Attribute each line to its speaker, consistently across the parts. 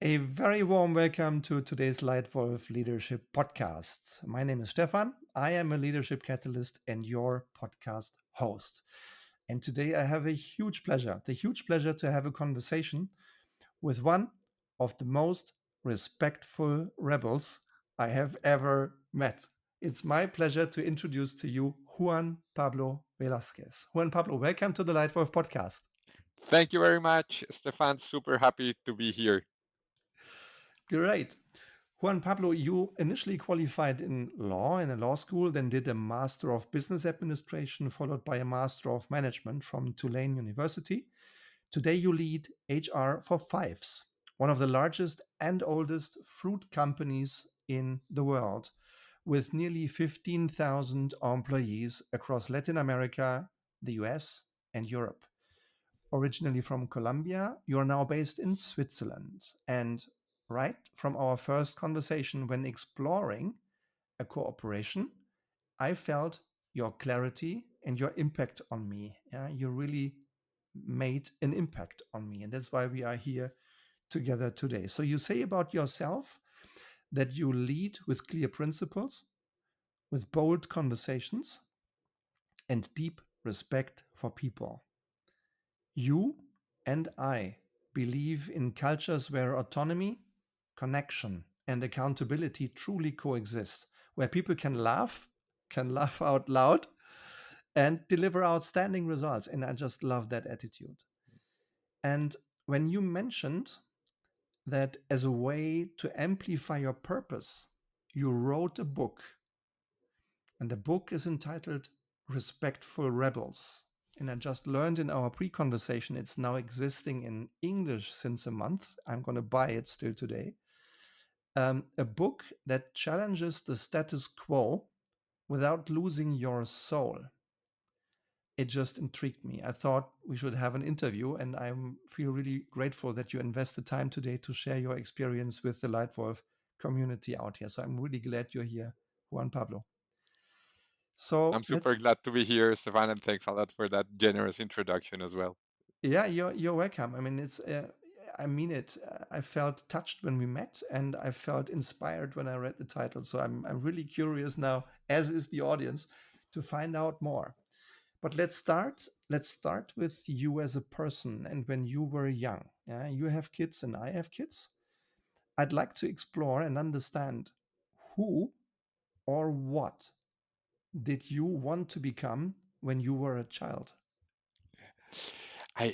Speaker 1: A very warm welcome to today's LEITWOLF Leadership Podcast. My name is Stefan. I am a leadership catalyst and your podcast host. And today I have the huge pleasure to have a conversation with one of the most respectful rebels I have ever met. It's my pleasure to introduce to you Juan Pablo Velasquez. Juan Pablo, welcome to the LEITWOLF Podcast.
Speaker 2: Thank you very much, Stefan. Super happy to be here.
Speaker 1: Great. Juan Pablo, you initially qualified in a law school, then did a Master of Business Administration, followed by a Master of Management from Tulane University. Today, you lead HR for Fyffes, one of the largest and oldest fruit companies in the world, with nearly 15,000 employees across Latin America, the US, and Europe. Originally from Colombia, you are now based in Switzerland. And right from our first conversation, when exploring a cooperation, I felt your clarity and your impact on me. Yeah, you really made an impact on me. And that's why we are here together today. So you say about yourself that you lead with clear principles, with bold conversations, and deep respect for people. You and I believe in cultures where autonomy, connection, and accountability truly coexist, where people can laugh out loud, and deliver outstanding results. And I just love that attitude. And when you mentioned that as a way to amplify your purpose, you wrote a book, and the book is entitled Respectful Rebels. And I just learned in our pre conversation it's now existing in English since a month. I'm going to buy it still today. A book that challenges the status quo without losing your soul. It just intrigued me. I thought we should have an interview, and I feel really grateful that you invested time today to share your experience with the LEITWOLF community out here. So I'm really glad you're here, Juan Pablo. So
Speaker 2: I'm super
Speaker 1: let's
Speaker 2: glad to be here, Stefan, and thanks a lot for that generous introduction as well.
Speaker 1: Yeah, you're welcome. I mean, I mean it. I felt touched when we met, and I felt inspired when I read the title. So I'm really curious now, as is the audience, to find out more. But let's start. Let's start with you as a person, and when you were young. Yeah, you have kids, and I have kids. I'd like to explore and understand who or what did you want to become when you were a child.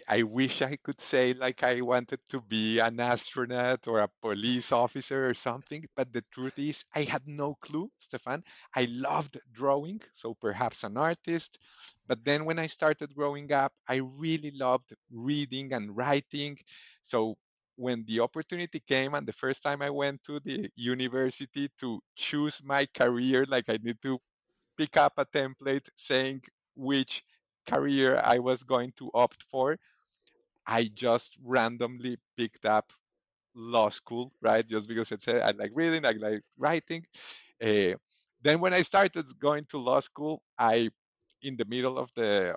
Speaker 2: I wish I could say like I wanted to be an astronaut or a police officer or something, but the truth is I had no clue, Stefan. I loved drawing, so perhaps an artist. But then when I started growing up, I really loved reading and writing. So when the opportunity came and the first time I went to the university to choose my career, like I need to pick up a template saying which career I was going to opt for, I just randomly picked up law school, right? Just because it said I like reading, I like writing. Uh, then when I started going to law school, in the middle of the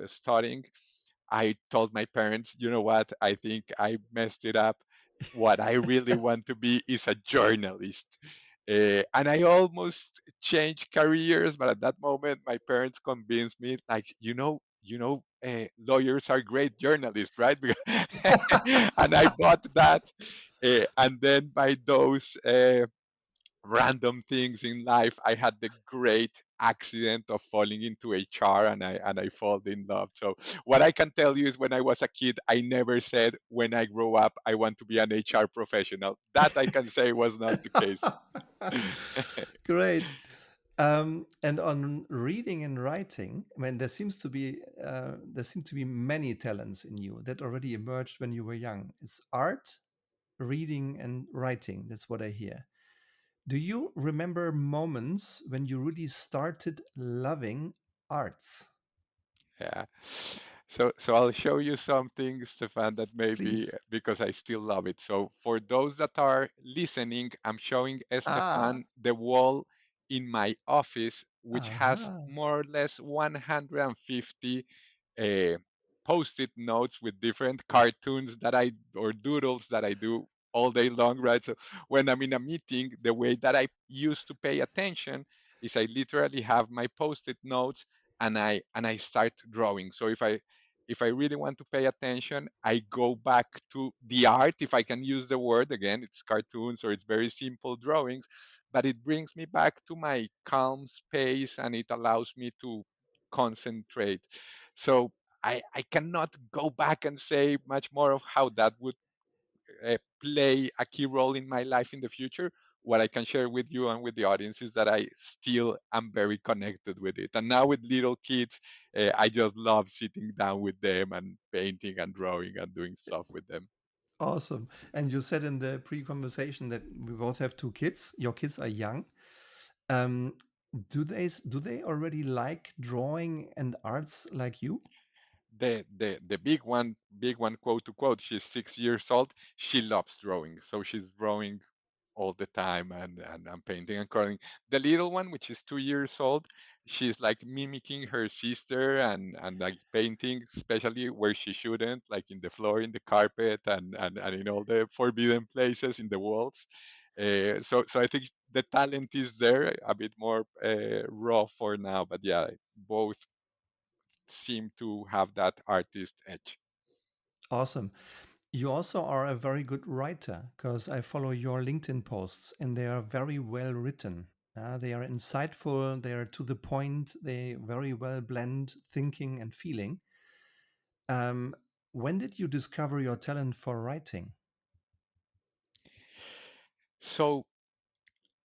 Speaker 2: studying, I told my parents, you know what? I think I messed it up. What I really want to be is a journalist. And I almost changed careers, but at that moment, my parents convinced me, like, lawyers are great journalists, right? And I bought that. And then by those random things in life, I had the great accident of falling into HR, and I fall in love. So what I can tell you is when I was a kid, I never said when I grow up I want to be an HR professional. That I can say was not the case.
Speaker 1: Great. And on reading and writing, I mean, there seem to be many talents in you that already emerged when you were young. It's art, reading, and writing. That's what I hear. Do you remember moments when you really started loving arts?
Speaker 2: Yeah. So I'll show you something, Stefan, that maybe
Speaker 1: Please.
Speaker 2: because I still love it. So for those that are listening, I'm showing
Speaker 1: Ah,
Speaker 2: Stefan the wall in my office, which has
Speaker 1: aha.
Speaker 2: more or less 150 uh, post-it notes with different cartoons that I or doodles that I do all day long, right? So when I'm in a meeting, the way that I used to pay attention is I literally have my post-it notes and I start drawing. So if I really want to pay attention, I go back to the art, if I can use the word. Again, it's cartoons or it's very simple drawings, but it brings me back to my calm space and it allows me to concentrate. So I cannot go back and say much more of how that would play a key role in my life in the future. What I can share with you and with the audience is that I still am very connected with it. And now with little kids, I just love sitting down with them and painting and drawing and doing stuff with them.
Speaker 1: Awesome. And you said in the pre-conversation that we both have two kids. Your kids are young. Um, do they already like drawing and arts like you?
Speaker 2: The big one, quote to quote, she's 6 years old. She loves drawing, so she's drawing all the time and painting and coloring. The little one, which is 2 years old, she's like mimicking her sister and like painting, especially where she shouldn't, like in the floor, in the carpet, and in all the forbidden places in the walls. So I think the talent is there, a bit more raw for now, but yeah, both seem to have that artist edge.
Speaker 1: Awesome. You also are a very good writer because I follow your LinkedIn posts and they are very well written. They are insightful, they are to the point, they very well blend thinking and feeling. Um, when did you discover your talent for writing?
Speaker 2: So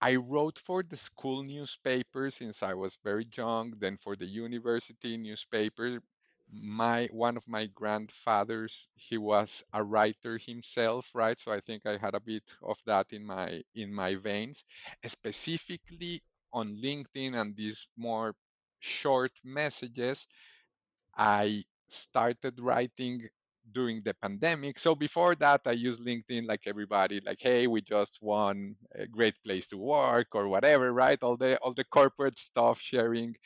Speaker 2: I wrote for the school newspaper since I was very young, then for the university newspaper. My one of my grandfathers, he was a writer himself, right? So I think I had a bit of that in my veins, specifically on LinkedIn and these more short messages. I started writing during the pandemic. So before that, I used LinkedIn like everybody, like, hey, we just won a great place to work or whatever, right? All the corporate stuff, sharing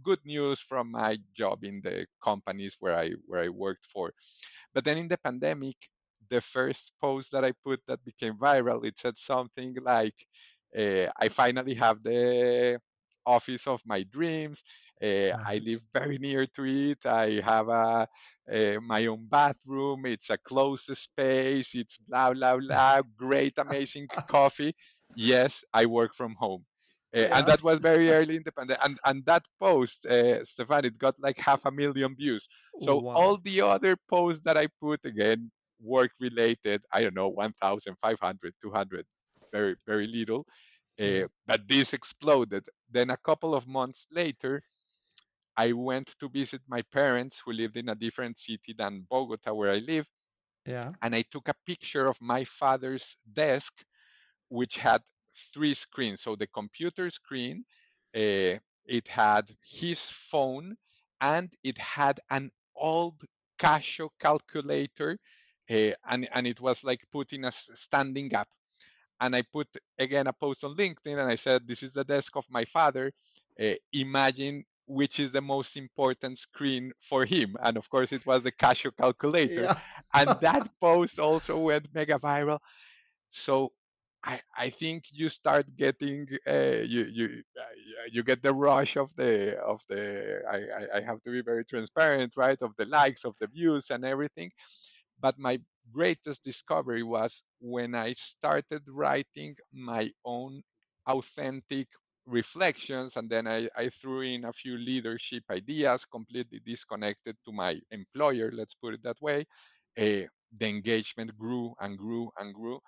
Speaker 2: good news from my job in the companies where I worked for. But then in the pandemic, the first post that I put that became viral, it said something like, I finally have the office of my dreams. I
Speaker 1: Uh,
Speaker 2: live very near to it. I have my own bathroom. It's a closed space. It's blah, blah, blah. Great, amazing coffee. Yes, I work from home. And
Speaker 1: yeah.
Speaker 2: that was very early in the pandemic. And that post, Stefan, it got like 500,000 views. So all
Speaker 1: Wow.
Speaker 2: the other posts that I put, again, work related, I don't know, 1,500, 200, very, very little.
Speaker 1: Yeah.
Speaker 2: But this exploded. Then a couple of months later, I went to visit my parents who lived in a different city than Bogota, where I live.
Speaker 1: Yeah.
Speaker 2: And I took a picture of my father's desk, which had three screens. So the computer screen, it had his phone, and it had an old Casio calculator, and it was like put in a standing up. And I put again a post on LinkedIn, and I said, "This is the desk of my father. Imagine which is the most important screen for him." And of course, it was the Casio calculator.
Speaker 1: Yeah.
Speaker 2: And that post also went mega viral. So I think you start getting you get the rush of the I have to be very transparent, right, of the likes, of the views and everything. But my greatest discovery was when I started writing my own authentic reflections, and then I threw in a few leadership ideas completely disconnected to my employer, let's put it that way. The engagement grew and grew and grew,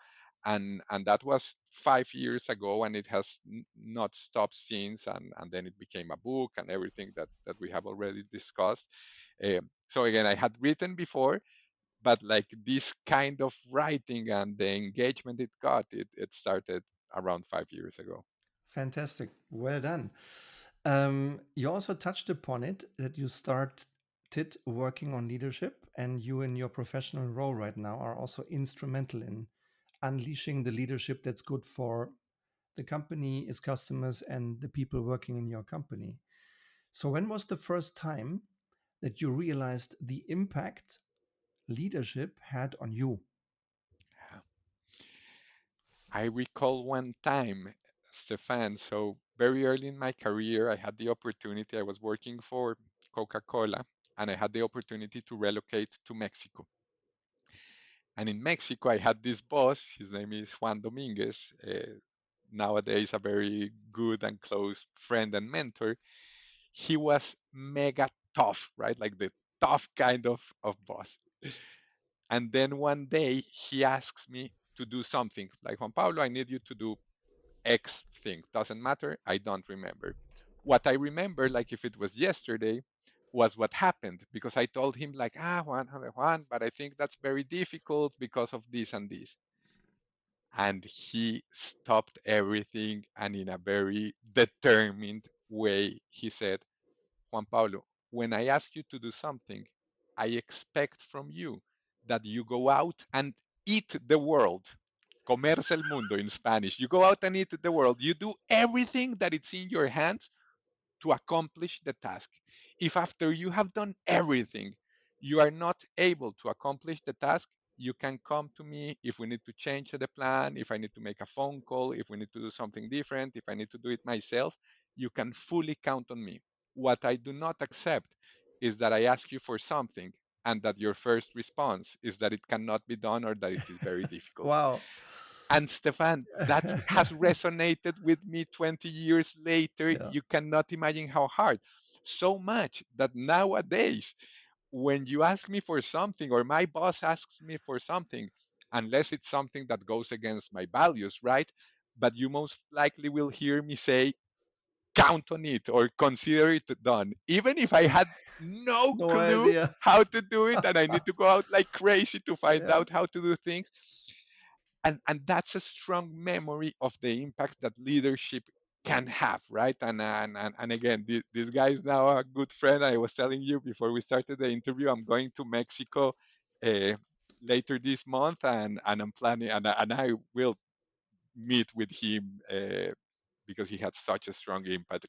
Speaker 2: and that was 5 years ago, and it has not stopped since, and then it became a book and everything that we have already discussed. So again, I had written before, but like this kind of writing and the engagement it got, it started around 5 years ago.
Speaker 1: Fantastic. Well done. You also touched upon it that you started working on leadership, and you, in your professional role right now, are also instrumental in unleashing the leadership that's good for the company, its customers, and the people working in your company. So, when was the first time that you realized the impact leadership had on you?
Speaker 2: Yeah. I recall one time, Stefan, so very early in my career, I had the opportunity, I was working for Coca-Cola, and I had the opportunity to relocate to Mexico. And in Mexico, I had this boss, his name is Juan Dominguez, nowadays a very good and close friend and mentor. He was mega tough, right? Like the tough kind of boss. And then one day he asks me to do something like, Juan Pablo, I need you to do X thing. Doesn't matter. I don't remember. What I remember, like if it was yesterday, was what happened because I told him like, Juan, but I think that's very difficult because of this and this. And he stopped everything and in a very determined way, he said, Juan Pablo, when I ask you to do something, I expect from you that you go out and eat the world. Comerse el mundo in Spanish. You go out and eat the world. You do everything that it's in your hands to accomplish the task. If after you have done everything, you are not able to accomplish the task, you can come to me if we need to change the plan, if I need to make a phone call, if we need to do something different, if I need to do it myself, you can fully count on me. What I do not accept is that I ask you for something and that your first response is that it cannot be done or that it is very difficult.
Speaker 1: Wow.
Speaker 2: And Stefan, that has resonated with me 20 years later.
Speaker 1: Yeah.
Speaker 2: You cannot imagine how hard. So much that nowadays, when you ask me for something or my boss asks me for something, unless it's something that goes against my values, right? But you most likely will hear me say, count on it or consider it done. Even if I had no
Speaker 1: No
Speaker 2: clue
Speaker 1: idea.
Speaker 2: how to do it and I need to go out like crazy to find
Speaker 1: Yeah.
Speaker 2: out how to do things, and that's a strong memory of the impact that leadership can have, right? And again, this guy is now a good friend. I was telling you before we started the interview, I'm going to Mexico uh, later this month, and I'm planning, and I will meet with him because he had such a strong impact.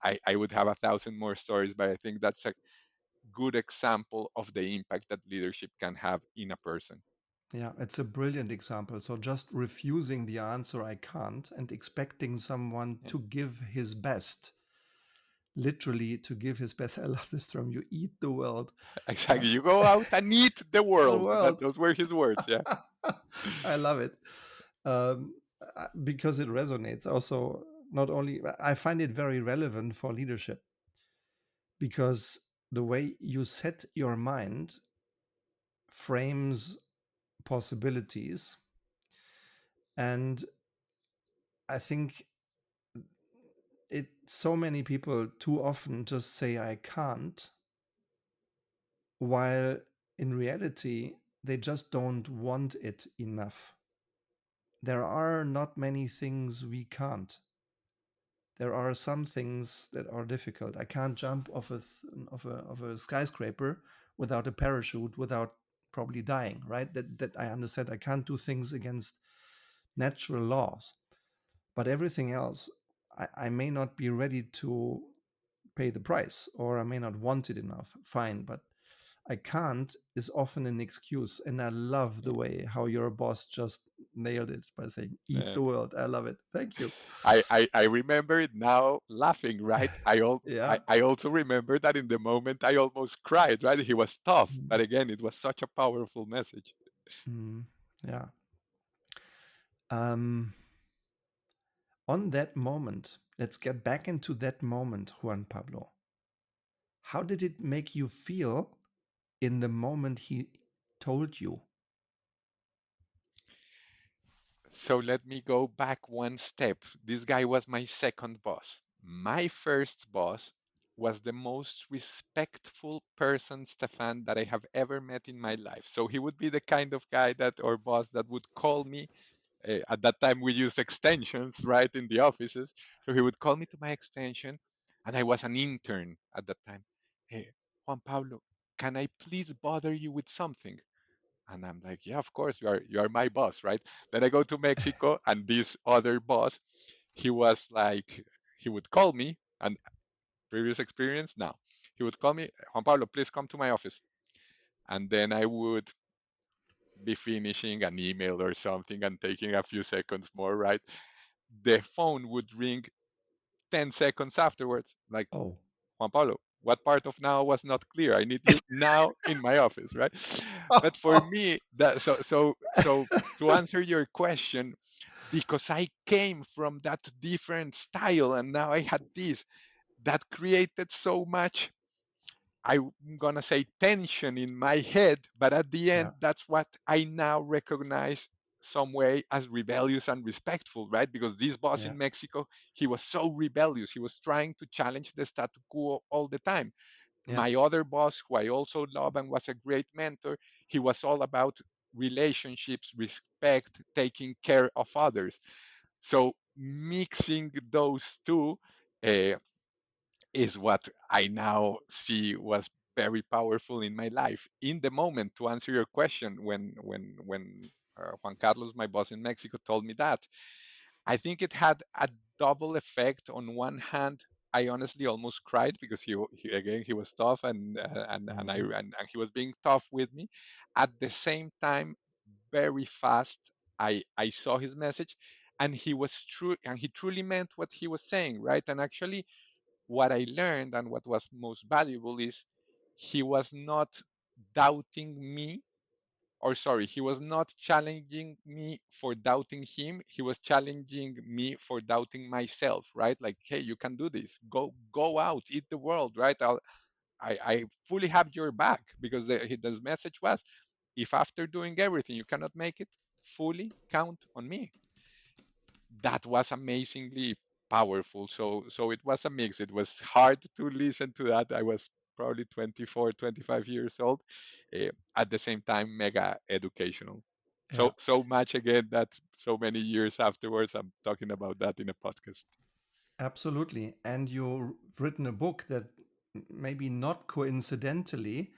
Speaker 2: I would have 1,000 more stories, but I think that's a good example of the impact that leadership can have in a person.
Speaker 1: Yeah, it's a brilliant example. So just refusing the answer I can't and expecting someone
Speaker 2: Yeah.
Speaker 1: to give his best, literally to give his best. I love this term. You eat the world.
Speaker 2: Exactly.
Speaker 1: Um,
Speaker 2: You go out and eat the
Speaker 1: the
Speaker 2: world.
Speaker 1: world.
Speaker 2: Those were his words. Yeah.
Speaker 1: I love it. Um, because it resonates. Also, not only, I find it very relevant for leadership because the way you set your mind frames possibilities. And I think it so many people too often just say I can't, while in reality they just don't want it enough. There are not many things we can't. There are some things that are difficult. I can't jump off a skyscraper without a parachute, without probably dying, right? That I understand. I can't do things against natural laws. But everything else, I may not be ready to pay the price, or I may not want it enough. Fine, but I can't is often an excuse. And I love the way how your boss just nailed it by saying, eat
Speaker 2: Yeah.
Speaker 1: the world. I love it. Thank you.
Speaker 2: I remember it now laughing, right?
Speaker 1: Yeah.
Speaker 2: I also remember that in the moment I almost cried, right? He was tough,
Speaker 1: Mm,
Speaker 2: but again, it was such a powerful message.
Speaker 1: mm, yeah. Um, on that moment, let's get back into that moment, Juan Pablo. How did it make you feel in the moment he told you?
Speaker 2: So let me go back one step. This guy was my second boss. My first boss was the most respectful person, Stefan, that I have ever met in my life. So he would be the kind of guy that or boss that would call me. At that time, we used extensions, right, in the offices. So he would call me to my extension, and I was an intern at that time. Hey, Juan Pablo, can I please bother you with something? And I'm like, yeah, of course, you are my boss, right? Then I go to Mexico, and this other boss, he was like, he would call me, and previous experience now, he would call me, Juan Pablo, please come to my office, and then I would be finishing an email or something and taking a few seconds more, right? The phone would ring 10 seconds afterwards, like,
Speaker 1: Oh.
Speaker 2: Juan Pablo, what part of now was not clear? I need you now in my office, right? But for me, that so to answer your question, because I came from that different style and now I had this, that created so much, I'm gonna say, tension in my head, but at the
Speaker 1: Yeah.
Speaker 2: end, that's what I now recognize some way as rebellious and respectful, right? Because this boss
Speaker 1: Yeah.
Speaker 2: in Mexico, he was so rebellious. He was trying to challenge the status quo all the time.
Speaker 1: Yeah.
Speaker 2: My other boss, who I also love and was a great mentor, he was all about relationships, respect, taking care of others. So mixing those two, uh, is what I now see was very powerful in my life. In the moment, to answer your question, when Juan Carlos, my boss in Mexico, told me that, I think it had a double effect. On one hand, I honestly almost cried because he again, he was tough,
Speaker 1: Mhm.
Speaker 2: and he was being tough with me. At the same time, very fast, I saw his message, and he truly meant what he was saying, right? And actually, what I learned and what was most valuable is he was not doubting me, or sorry, he was not challenging me for doubting him. He was challenging me for doubting myself, right? Like, hey, you can do this. Go out, eat the world, right? I fully have your back, because the message was, if after doing everything you cannot make it, fully count on me. That was amazingly powerful. So it was a mix. It was hard to listen to that. I was probably 24, 25 years old. At the same time, mega educational.
Speaker 1: Yeah.
Speaker 2: So much again that so many years afterwards, I'm talking about that in a podcast.
Speaker 1: Absolutely. And you've written a book that maybe not coincidentally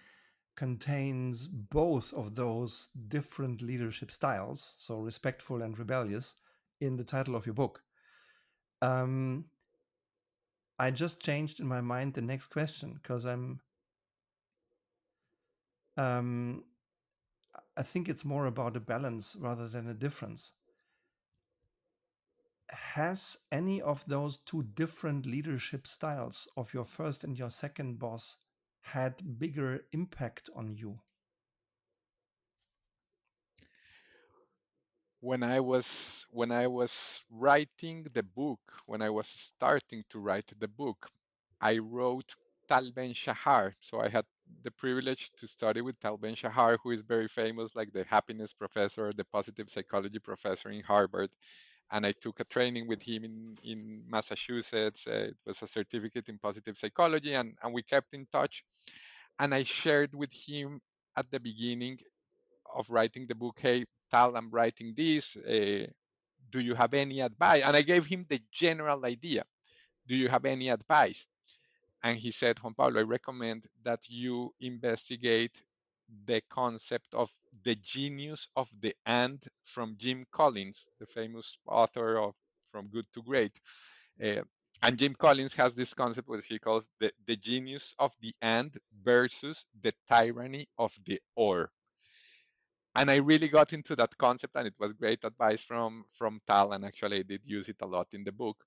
Speaker 1: contains both of those different leadership styles, so respectful and rebellious, in the title of your book. Um, I just changed in my mind the next question because um, I think it's more about a balance rather than a difference. Has any of those two different leadership styles of your first and your second boss had bigger impact on you?
Speaker 2: When I was writing the book, when I was starting to write the book, I wrote Tal Ben Shahar. So I had the privilege to study with Tal Ben Shahar, who is very famous, like the happiness professor, the positive psychology professor in Harvard. And I took a training with him in Massachusetts. It was a certificate in positive psychology, and we kept in touch. And I shared with him at the beginning of writing the book, hey, Tal, I'm writing this. Do you have any advice? And I gave him the general idea. Do you have any advice? And he said, Juan Pablo, I recommend that you investigate the concept of the genius of the and from Jim Collins, the famous author of From Good to Great. Uh, and Jim Collins has this concept which he calls the genius of the and versus the tyranny of the or. And I really got into that concept, and it was great advice from Tal, and actually I did use it a lot in the book.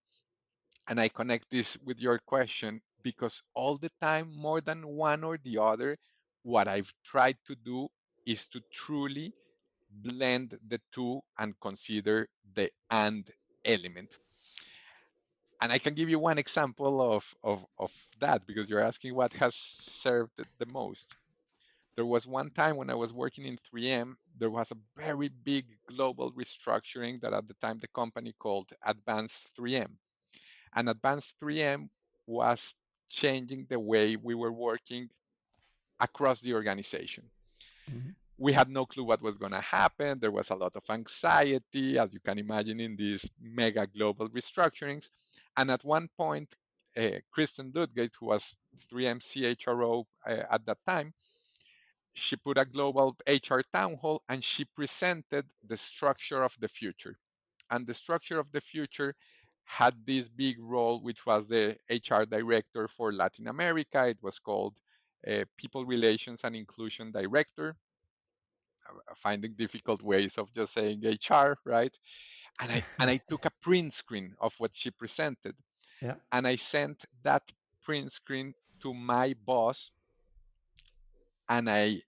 Speaker 2: And I connect this with your question because all the time, more than one or the other, what I've tried to do is to truly blend the two and consider the and element. And I can give you one example of that, because you're asking what has served the most. There was one time when I was working in 3M, there was a very big global restructuring that at the time the company called Advanced 3M. And Advanced 3M was changing the way we were working across the organization.
Speaker 1: Mhm.
Speaker 2: We had no clue what was going to happen. There was a lot of anxiety, as you can imagine, in these mega global restructurings. And at one point, Kristen Ludgate, who was 3M CHRO at that time, she put a global HR town hall and she presented the structure of the future. And the structure of the future had this big role, which was the HR director for Latin America. It was called People Relations and Inclusion Director. finding difficult ways of just saying HR, right? And I took a print screen of what she presented,
Speaker 1: Yeah.
Speaker 2: and I sent that print screen to my boss, and I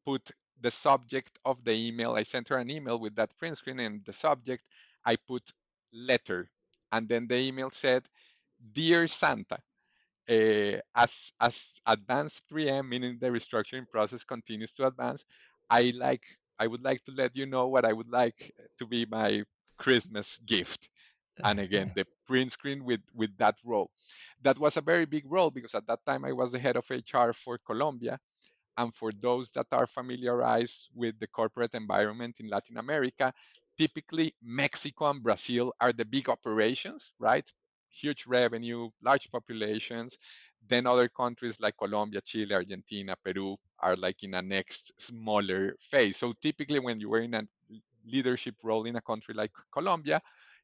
Speaker 2: put the subject of the email. I sent her an email with that print screen, and the subject I put letter, and then the email said, "Dear Santa, as advanced 3M, meaning the restructuring process continues to advance, I like I would like to let you know what I would like to be my Christmas gift." And again, the print screen with that role. That was a very big role because at that time I was the head of HR for Colombia. And for those that are familiarized with the corporate environment in Latin America, typically Mexico and Brazil are the big operations, right? Huge revenue, large populations. Then other countries like Colombia, Chile, Argentina, Peru are like in a next smaller phase. So typically, when you were in a leadership role in a country like Colombia,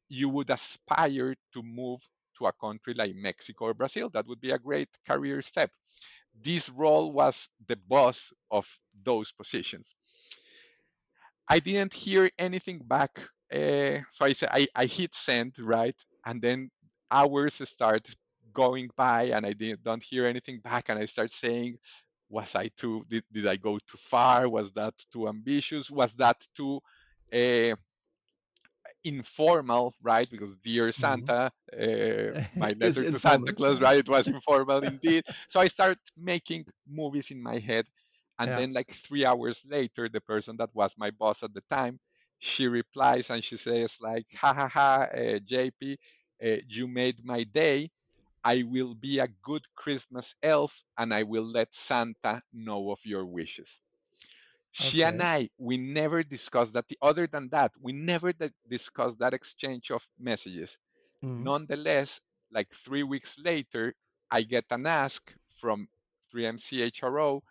Speaker 2: you would aspire to move to a country like Mexico or Brazil. That would be a great career step. This role was the boss of those positions. I didn't hear anything back. So I said, I hit send, right? And then hours start going by and don't hear anything back. And I start saying, did I go too far? Was that too ambitious? Was that too uh, informal, right? Because dear
Speaker 1: Mhm.
Speaker 2: Santa, my
Speaker 1: Is
Speaker 2: letter to Santa
Speaker 1: informal.
Speaker 2: Claus,
Speaker 1: Yeah.
Speaker 2: right? It was informal indeed. So I start making movies in my head. And
Speaker 1: Yeah.
Speaker 2: then, like 3 hours later, the person that was my boss at the time, she replies and she says, like, ha ha ha, JP, you made my day. I will be a good Christmas elf and I will let Santa know of your wishes. She and
Speaker 1: Okay.
Speaker 2: we never discussed that. Other than that, we never discussed that exchange of messages.
Speaker 1: Mm.
Speaker 2: Nonetheless, like 3 weeks later, I get an ask from 3MCHRO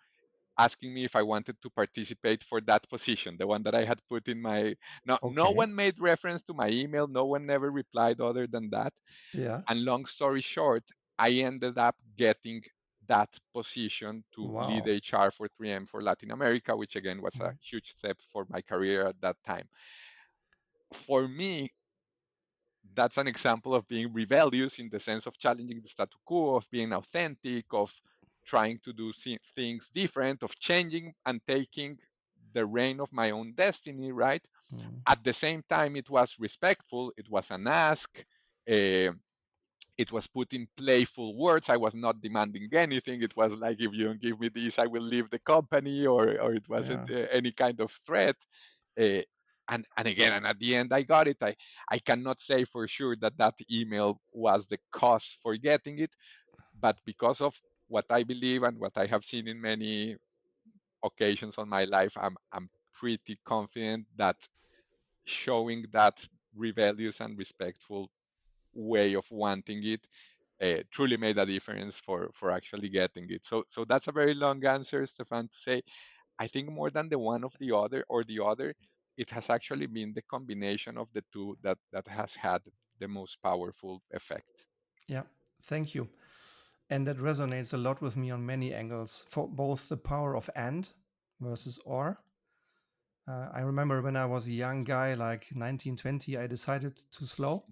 Speaker 2: asking me if I wanted to participate for that position, the one that I had put in my. No
Speaker 1: Okay.
Speaker 2: one made reference to my email. No one never replied other than that.
Speaker 1: Yeah.
Speaker 2: And long story short, I ended up getting that position to lead
Speaker 1: Wow.
Speaker 2: HR for 3M for Latin America, which again was a
Speaker 1: Mm.
Speaker 2: huge step for my career at that time. For me, that's an example of being rebellious in the sense of challenging the status quo, of being authentic, of trying to do things different, of changing and taking the reign of my own destiny, right?
Speaker 1: Mm.
Speaker 2: At the same time, it was respectful, it was an ask. Uh, it was put in playful words. I was not demanding anything. It was like, if you don't give me this, I will leave the company, or it wasn't
Speaker 1: Yeah.
Speaker 2: any kind of threat. Uh, and again, and at the end, I got it. I cannot say for sure that that email was the cause for getting it, but because of what I believe and what I have seen in many occasions on my life, I'm pretty confident that showing that rebellious and respectful way of wanting it truly made a difference for actually getting it. So that's a very long answer, Stefan, to say I think more than the one of the other or the other, it has actually been the combination of the two that has had the most powerful effect.
Speaker 1: Yeah. Thank you. And that resonates a lot with me on many angles for both the power of and versus or. I remember when I was a young guy, like 1920, I decided to slow.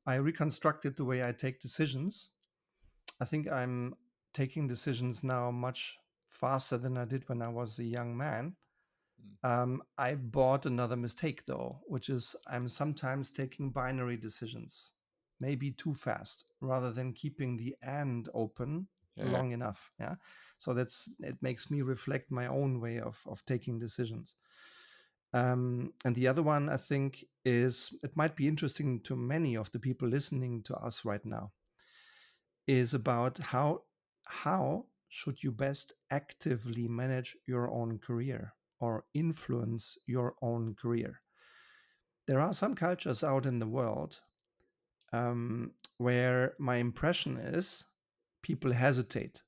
Speaker 1: I reconstructed the way I take decisions. I think I'm taking decisions now much faster than I did when I was a young man.
Speaker 2: Mm,
Speaker 1: I bought another mistake though, which is I'm sometimes taking binary decisions, maybe too fast, rather than keeping the and open
Speaker 2: yeah.
Speaker 1: long enough. Yeah. So it makes me reflect my own way of taking decisions. And the other one I think is it might be interesting to many of the people listening to us right now is about how should you best actively manage your own career or influence your own career. There are some cultures out in the world where my impression is people hesitate.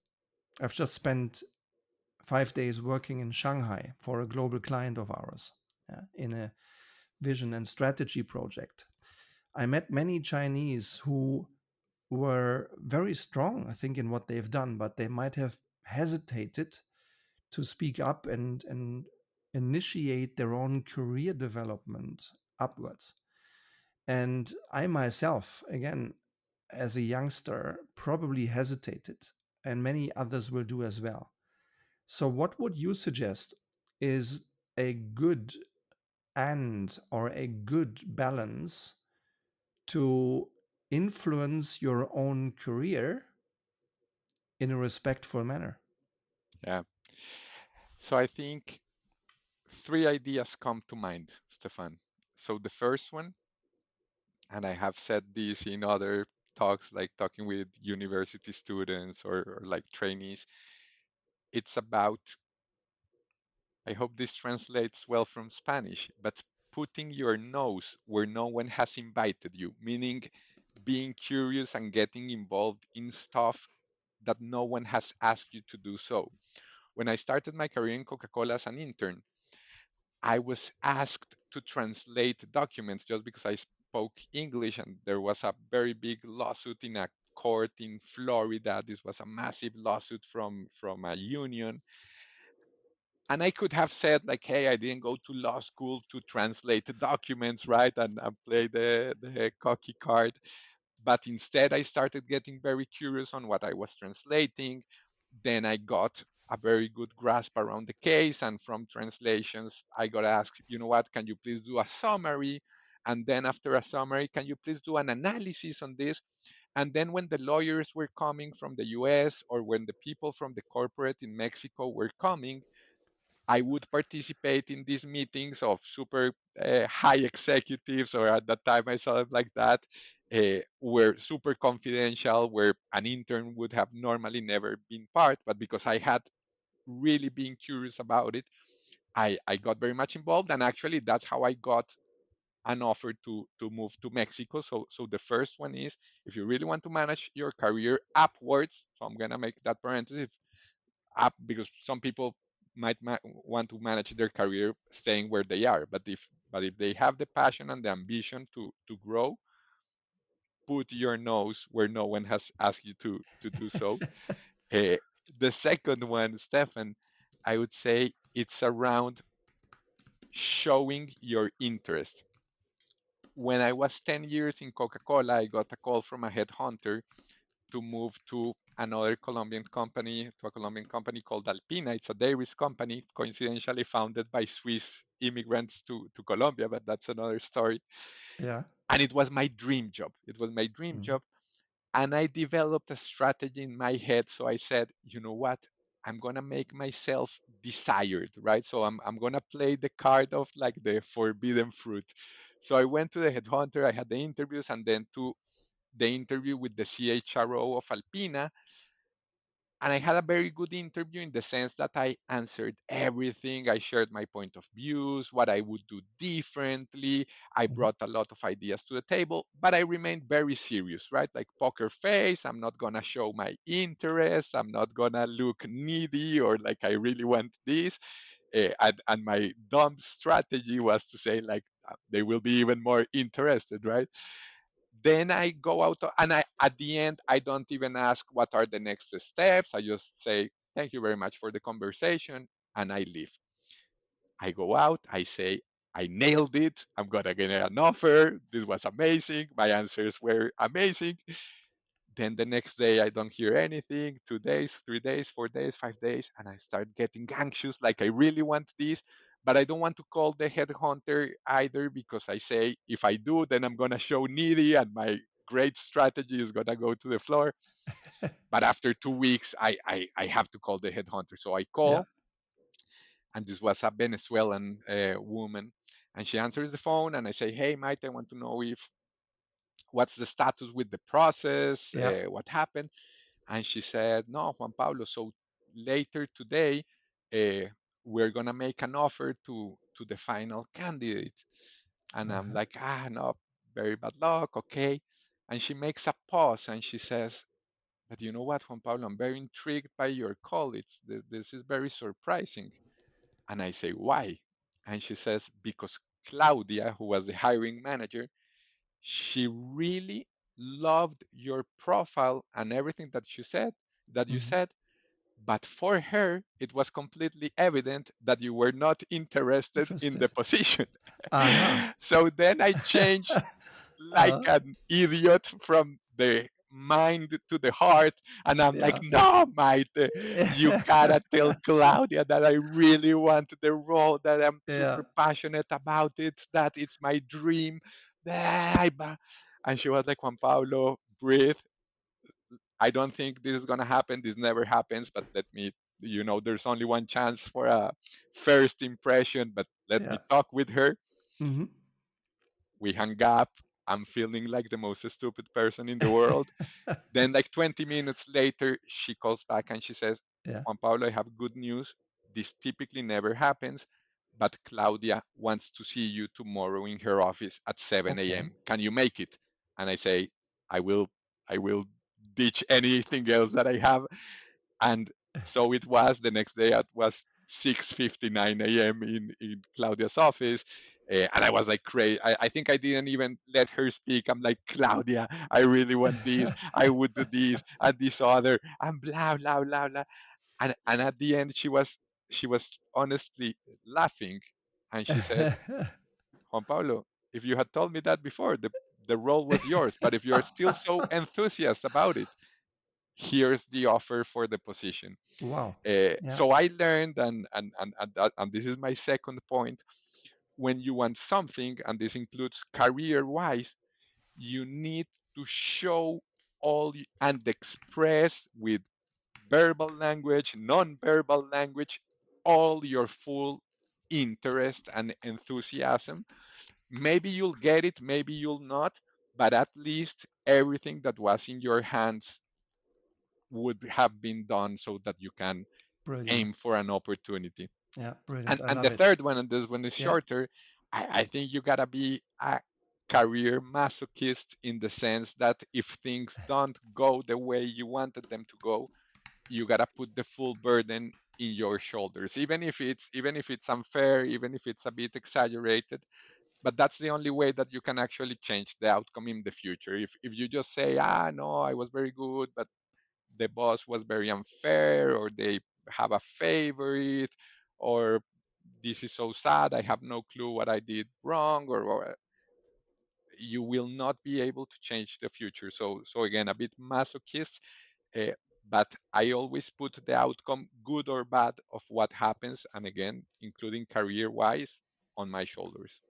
Speaker 1: I've just spent 5 days working in Shanghai for a global client of ours, in a vision and strategy project. I met many Chinese who were very strong, I think, in what they've done, but they might have hesitated to speak up and initiate their own career development upwards. And I myself, again, as a youngster, probably hesitated, and many others will do as well. So, what would you suggest is a good and or a good balance to influence your own career in a respectful manner?
Speaker 2: Yeah. So I think three ideas come to mind, Stefan. So the first one, and I have said this in other talks, like talking with university students or like trainees, it's about, I hope this translates well from Spanish, but putting your nose where no one has invited you, meaning being curious and getting involved in stuff that no one has asked you to do so. When I started my career in Coca Cola as an intern, I was asked to translate documents just because I spoke English, and there was a very big lawsuit in a court in Florida. This was a massive lawsuit from a union. And I could have said, like, hey, I didn't go to law school to translate the documents, right? And play the cocky card. But instead, I started getting very curious on what I was translating. Then I got a very good grasp around the case. And from translations, I got asked, you know what, can you please do a summary? And then after a summary, can you please do an analysis on this? And then when the lawyers were coming from the US or when the people from the corporate in Mexico were coming, I would participate in these meetings of super high executives, or at that time I saw them like that, were super confidential, where an intern would have normally never been part. But because I had really been curious about it, I got very much involved. And actually, that's how I got an offer to move to Mexico. So the first one is, if you really want to manage your career upwards, so I'm going to make that parenthesis, up, because some people might want to manage their career staying where they are, but if they have the passion and the ambition to grow, put your nose where no one has asked you to do so. uh, the second one, Stefan, I would say it's around showing your interest. When I was 10 years in Coca-Cola, I got a call from a headhunter to move to another Colombian company, to a Colombian company called Alpina. It's a dairies company, coincidentally founded by Swiss immigrants to Colombia, but that's another story.
Speaker 1: Yeah.
Speaker 2: And it was my dream job. It was my dream
Speaker 1: Mhm.
Speaker 2: job. And I developed a strategy in my head. So I said, you know what? I'm gonna make myself desired, right? So I'm gonna play the card of like the forbidden fruit. So I went to the headhunter, I had the interviews, and then to the interview with the CHRO of Alpina. And I had a very good interview in the sense that I answered everything. I shared my point of views, what I would do differently. I
Speaker 1: Mhm.
Speaker 2: brought a lot of ideas to the table, but I remained very serious, right? Like poker face. I'm not going to show my interest. I'm not going to look needy or like I really want this. And my dumb strategy was to say, like, they will be even more interested, right? Then I go out, and I at the end I don't even ask what are the next steps. I just say thank you very much for the conversation, and I leave. I go out, I say I nailed it, I'm gonna get an offer, this was amazing, my answers were amazing. Then the next day I don't hear anything, 2 days, 3 days, 4 days, 5 days, and I start getting anxious, like I really want this, but I don't want to call the headhunter either, because I say if I do, then I'm gonna show needy and my great strategy is gonna go to the floor. But after 2 weeks, I have to call the headhunter. So I
Speaker 1: Yeah.
Speaker 2: call, and this was a Venezuelan woman, and she answers the phone, and I say, hey, Mike, I want to know if what's the status with the process,
Speaker 1: Yeah.
Speaker 2: what happened. And she said, no, Juan Pablo, so later today, uh, we're going to make an offer to the final candidate. And I'm
Speaker 1: Uh-huh.
Speaker 2: like, no, very bad luck. Okay. And she makes a pause and she says, but you know what, Juan Pablo, I'm very intrigued by your call. This is very surprising. And I say, why? And she says, because Claudia, who was the hiring manager, she really loved your profile and everything that you
Speaker 1: Mhm.
Speaker 2: said, But for her, it was completely evident that you were not interested in the
Speaker 1: Interested.
Speaker 2: position.
Speaker 1: Aha.
Speaker 2: So then I changed like
Speaker 1: uh,
Speaker 2: an idiot from the mind to the heart. And I'm like,
Speaker 1: yeah.
Speaker 2: no, mate, you gotta tell Claudia that I really want the role, that I'm
Speaker 1: yeah.
Speaker 2: super passionate about it, that it's my dream. And she was like, Juan Pablo, breathe. I don't think this is gonna happen. This never happens, but let me, there's only one chance for a first impression, but let
Speaker 1: Yeah.
Speaker 2: me talk with her.
Speaker 1: Mm-hmm.
Speaker 2: We hung up. I'm feeling like the most stupid person in the world. Then, like 20 minutes later, she calls back and she says,
Speaker 1: yeah.
Speaker 2: Juan Pablo, I have good news. This typically never happens, but Claudia wants to see you tomorrow in her office at 7
Speaker 1: Okay.
Speaker 2: a.m. Can you make it? And I say, I will, I will ditch anything else that I have. And so it was. The next day it was 6:59 a.m. in Claudia's office. And I was like crazy. I think I didn't even let her speak. I'm like, Claudia, I really want this. I would do this and this other and blah blah blah blah. And at the end she was honestly laughing, and she said, Juan Pablo, if you had told me that before, the role was yours. But if you're still so enthusiastic about it, here's the offer for the position.
Speaker 1: wow. Yeah.
Speaker 2: So I learned, and this is my second point, when you want something, and this includes career wise, you need to show and express with verbal language, non-verbal language, all your full interest and enthusiasm. Maybe you'll get it, maybe you'll not, but at least everything that was in your hands would have been done so that you can
Speaker 1: Brilliant.
Speaker 2: aim for an opportunity.
Speaker 1: Yeah. Brilliant.
Speaker 2: And
Speaker 1: I
Speaker 2: and
Speaker 1: love
Speaker 2: the
Speaker 1: it.
Speaker 2: third one, and this one is
Speaker 1: Yeah.
Speaker 2: shorter, I think you gotta be a career masochist in the sense that if things don't go the way you wanted them to go, you gotta put the full burden in your shoulders, even if it's unfair, even if it's a bit exaggerated. But that's the only way that you can actually change the outcome in the future. If you just say, no, I was very good, but the boss was very unfair, or they have a favorite, or this is so sad, I have no clue what I did wrong, or you will not be able to change the future. So again, a bit masochist, uh, but I always put the outcome, good or bad, of what happens, and again, including career wise, on my shoulders.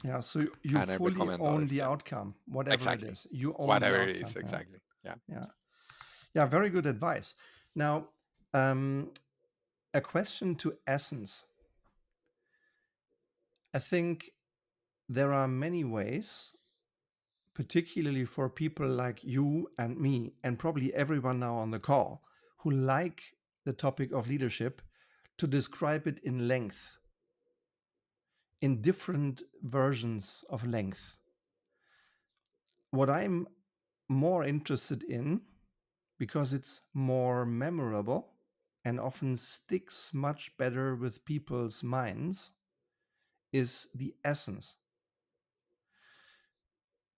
Speaker 1: Yeah. So you
Speaker 2: And I
Speaker 1: fully
Speaker 2: recommend
Speaker 1: own
Speaker 2: others.
Speaker 1: the
Speaker 2: Yeah,
Speaker 1: outcome, whatever it
Speaker 2: exactly.
Speaker 1: is. You own the
Speaker 2: Whatever it
Speaker 1: outcome.
Speaker 2: is,
Speaker 1: Yeah.
Speaker 2: exactly. Yeah.
Speaker 1: Yeah. Yeah. Very good advice. Now, um, a question to essence. I think there are many ways, particularly for people like you and me, and probably everyone now on the call who like the topic of leadership, to describe it in length, in different versions of length. What I'm more interested in, because it's more memorable and often sticks much better with people's minds, is the essence.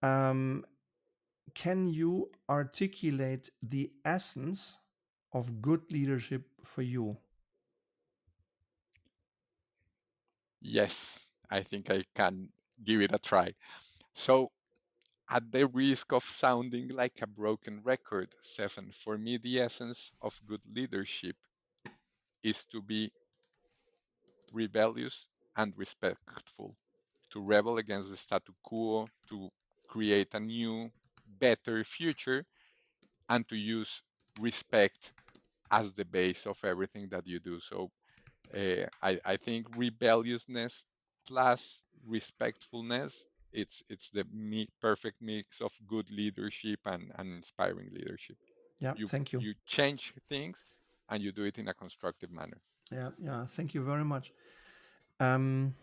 Speaker 1: Um, can you articulate the essence of good leadership for you?
Speaker 2: Yes, I think I can give it a try. So, at the risk of sounding like a broken record, Stefan, for me, the essence of good leadership is to be rebellious and respectful, to rebel against the status quo, to create a new, better future, and to use respect as the base of everything that you do. So, I think rebelliousness plus respectfulness, it's the perfect mix of good leadership and inspiring leadership.
Speaker 1: Yeah,
Speaker 2: You
Speaker 1: thank you.
Speaker 2: you change things, and you do it in a constructive manner.
Speaker 1: Yeah, yeah, thank you very much. Um,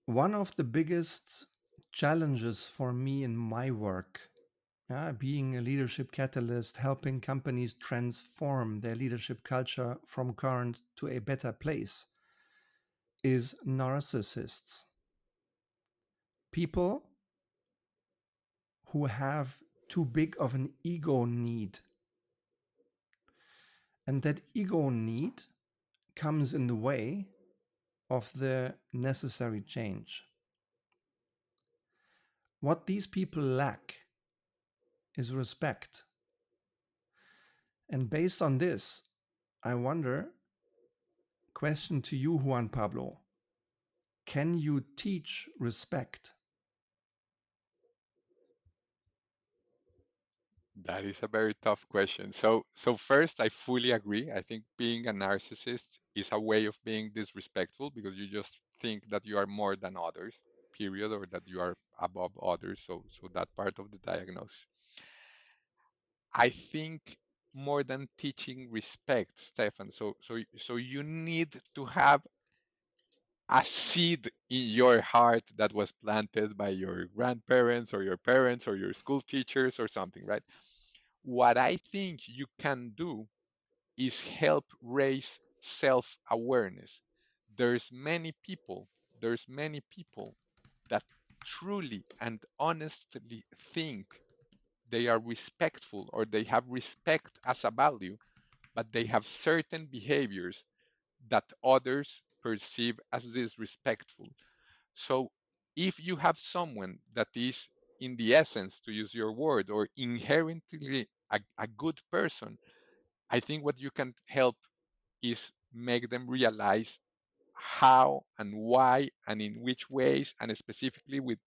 Speaker 1: one of the biggest challenges for me in my work, being a leadership catalyst, helping companies transform their leadership culture from current to a better place, is narcissists. People who have too big of an ego need. And that ego need comes in the way of the necessary change. What these people lack is respect. And based on this, I wonder, question to you, Juan Pablo, can you teach respect?
Speaker 2: That is a very tough question. So first, I fully agree. I think being a narcissist is a way of being disrespectful because you just think that you are more than others, period, or that you are above others. So that part of the diagnosis. I think more than teaching respect, Stefan. So you need to have a seed in your heart that was planted by your grandparents or your parents or your school teachers or something, right? What I think you can do is help raise self-awareness. There's many people, there's many people that truly and honestly think they are respectful or they have respect as a value, but they have certain behaviors that others perceive as disrespectful. So if you have someone that is, in the essence, to use your word, or inherently a good person, I think what you can help is make them realize how and why and in which ways and specifically with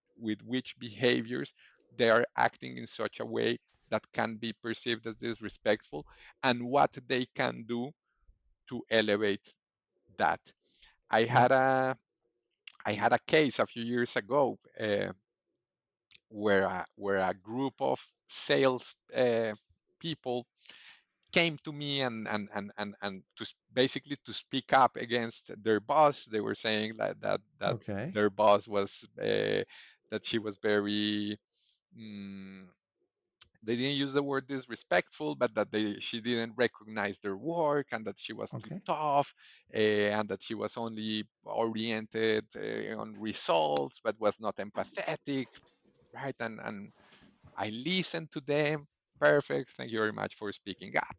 Speaker 2: which behaviors they are acting in such a way that can be perceived as disrespectful and what they can do to elevate that. I
Speaker 1: Yeah.
Speaker 2: had a I had a case a few years ago where a group of sales people came to me and basically to speak up against their boss. They were saying that
Speaker 1: Okay.
Speaker 2: their boss was that she was very mm, they didn't use the word disrespectful, but that she didn't recognize their work and that she was too
Speaker 1: Okay.
Speaker 2: tough and that she was only oriented on results but was not empathetic, right? And I listened to them. Perfect. Thank you very much for speaking up.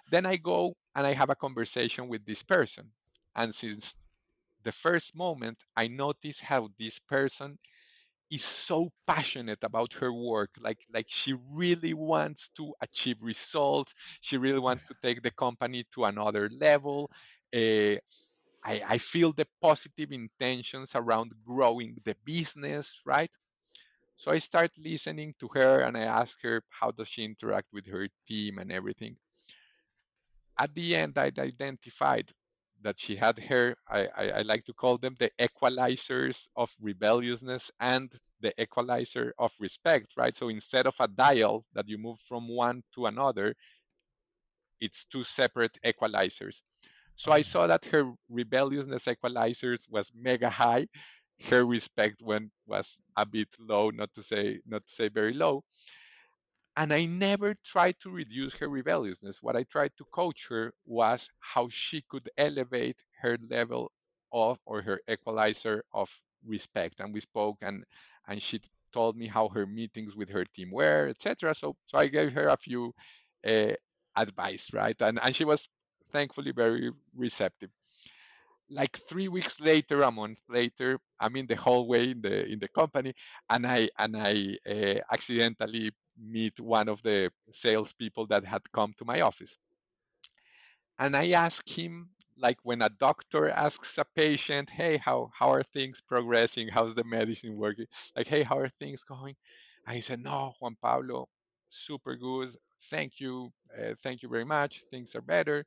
Speaker 2: Then I go and I have a conversation with this person. And since the first moment, I notice how this person is so passionate about her work. Like she really wants to achieve results. She really wants to take the company to another level. Uh, I feel the positive intentions around growing the business, right? So I start listening to her and I ask her how does she interact with her team and everything. At the end, I identified that she had her, I like to call them the equalizers of rebelliousness and the equalizer of respect, right? So instead of a dial that you move from one to another, it's two separate equalizers. So I saw that her rebelliousness equalizers was mega high. Her respect was a bit low, not to say very low. And I never tried to reduce her rebelliousness. What I tried to coach her was how she could elevate her level of or her equalizer of respect. And we spoke and she told me how her meetings with her team were, etc. So I gave her a few uh, advice, right? And she was thankfully very receptive. Like 3 weeks later, a month later, I'm in the hallway in the company, and I accidentally meet one of the salespeople that had come to my office, and I ask him, like when a doctor asks a patient, "Hey, how are things progressing? How's the medicine working? Like, hey, how are things going?" And he said, "No, Juan Pablo, super good. Thank you very much. Things are better."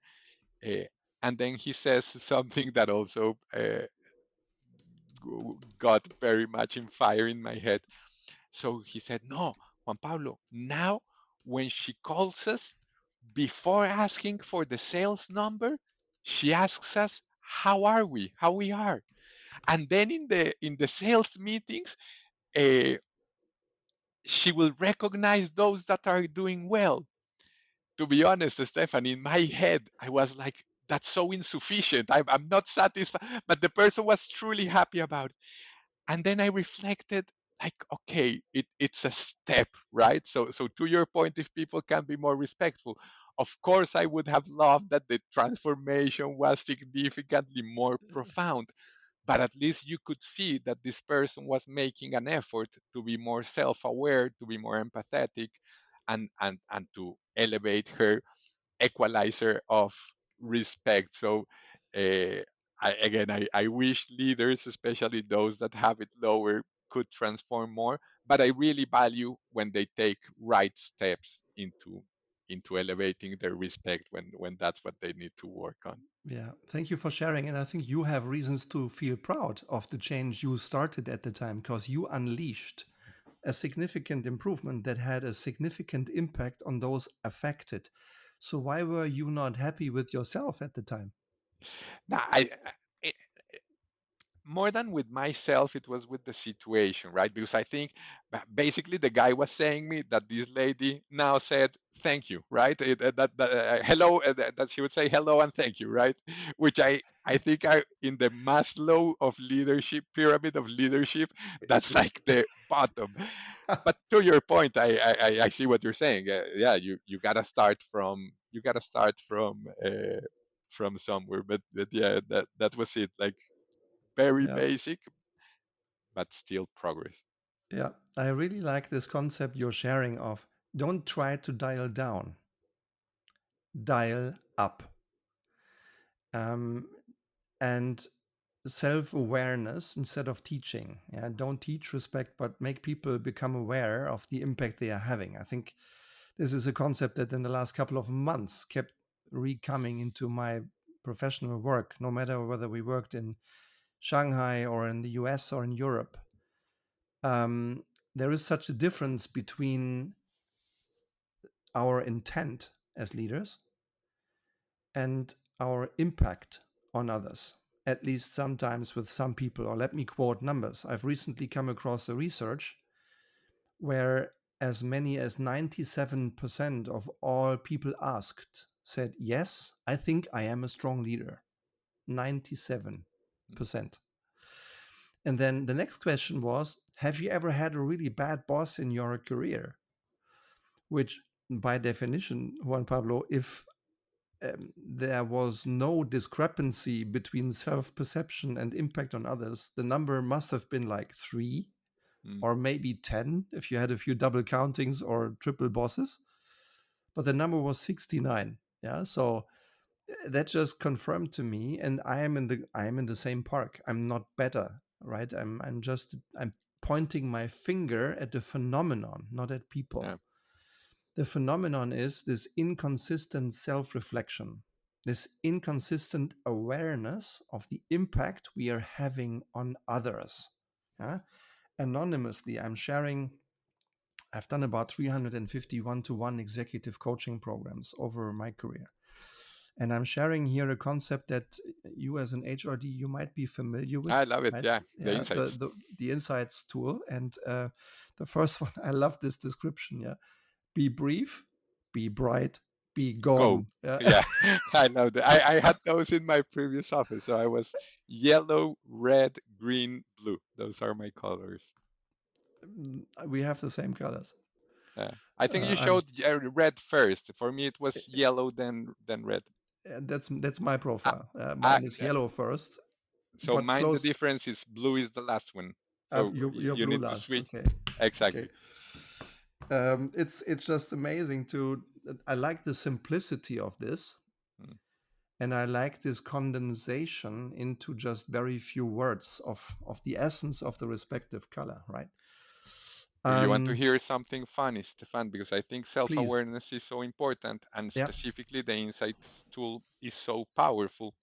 Speaker 2: Uh, and then he says something that also got very much in fire in my head. So he said, "No, Juan Pablo, now when she calls us, before asking for the sales number, she asks us, how we are. And then in the sales meetings, uh, she will recognize those that are doing well." To be honest, Stefan, in my head, I was like, that's so insufficient. I'm not satisfied. But the person was truly happy about it. And then I reflected, like, okay, it's a step, right? So to your point, if people can be more respectful, of course I would have loved that the transformation was significantly more profound, but at least you could see that this person was making an effort to be more self-aware, to be more empathetic, and to elevate her equalizer of respect. So uh, I wish leaders, especially those that have it lower, could transform more. But I really value when they take right steps into elevating their respect when that's what they need to work on.
Speaker 1: Yeah, thank you for sharing. And I think you have reasons to feel proud of the change you started at the time because you unleashed a significant improvement that had a significant impact on those affected. So, why were you not happy with yourself at the time?
Speaker 2: Now, more than with myself, it was with the situation, right? Because I think basically the guy was saying me that this lady now said thank you, right? Hello, that she would say hello and thank you, right? Which I think are in the Maslow of leadership pyramid of leadership. That's
Speaker 1: It's
Speaker 2: like the bottom. But to your point, I see what you're saying. Yeah, you gotta start from from somewhere. But yeah, that was it. Like very
Speaker 1: yeah,
Speaker 2: basic, but still progress.
Speaker 1: yeah. I really like this concept you're sharing of don't try to dial down, dial up. Um, and self-awareness instead of teaching. Yeah, don't teach respect, but make people become aware of the impact they are having. I think this is a concept that in the last couple of months kept re-coming into my professional work, no matter whether we worked in Shanghai or in the US or in Europe. Um, there is such a difference between our intent as leaders and our impact on others, at least sometimes with some people. Or let me quote numbers. I've recently come across a research where as many as 97% of all people asked said, yes, I think I am a strong leader. 97%. And then the next question was, have you ever had a really bad boss in your career? Which, by definition, Juan Pablo, if there was no discrepancy between self perception and impact on others, the number must have been like 3
Speaker 2: Mm,
Speaker 1: or maybe 10 if you had a few double countings or triple bosses. But the number was 69. Yeah. So that just confirmed to me, and I am in the same park. I'm not better, right? I'm pointing my finger at the phenomenon, not at people.
Speaker 2: yeah,
Speaker 1: The phenomenon is this inconsistent self reflection, this inconsistent awareness of the impact we are having on others. Yeah? Anonymously, I've done about 350 one-to-one executive coaching programs over my career. And I'm sharing here a concept that you as an HRD, you might be familiar
Speaker 2: I
Speaker 1: with,
Speaker 2: love it.
Speaker 1: right?
Speaker 2: Yeah, the
Speaker 1: Yeah, the,
Speaker 2: insights.
Speaker 1: the, the insights tool. And the first one, I love this description. Yeah. Be brief, be bright, be
Speaker 2: Go.
Speaker 1: gone. Yeah.
Speaker 2: Yeah, I love that. I had those in my previous office. So I was yellow, red, green, blue. Those are my colors.
Speaker 1: We have the same colors.
Speaker 2: Yeah. I think you
Speaker 1: I'm
Speaker 2: showed red first. For me, it was yellow, then red.
Speaker 1: that's my
Speaker 2: I,
Speaker 1: profile.
Speaker 2: I,
Speaker 1: Mine is yellow first,
Speaker 2: so
Speaker 1: but
Speaker 2: mine, the
Speaker 1: close.
Speaker 2: difference is blue is the last one. So
Speaker 1: You're
Speaker 2: you
Speaker 1: blue
Speaker 2: need to
Speaker 1: last.
Speaker 2: switch.
Speaker 1: Okay. Okay.
Speaker 2: Exactly.
Speaker 1: It's just amazing to. I like the simplicity of this,
Speaker 2: Mm.
Speaker 1: and I like this condensation into just very few words of the essence of the respective color. Right.
Speaker 2: Do you want to
Speaker 1: Um.
Speaker 2: hear something funny, Stefan? Because I think self
Speaker 1: Please.
Speaker 2: awareness is so important, and
Speaker 1: Yeah.
Speaker 2: specifically the insights tool is so powerful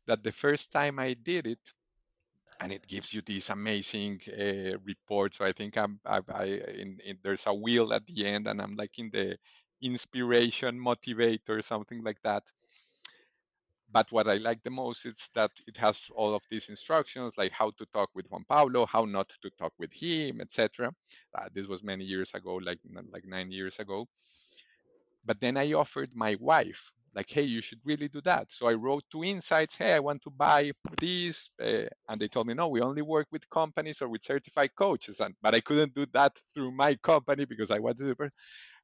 Speaker 2: that the first time I did it, and it gives you these amazing reports. So I think there's a wheel at the end, and I'm like in the inspiration motivator, something like that. But what I like the most is that it has all of these instructions, like how to talk with Juan Pablo, how not to talk with him, etc. This was many years ago, like 9 years ago. But then I offered my wife like, hey, you should really do that. So I wrote to insights, hey, I want to buy this, and they told me, no, we only work with companies or with certified coaches, but I couldn't do that through my company because I wanted to.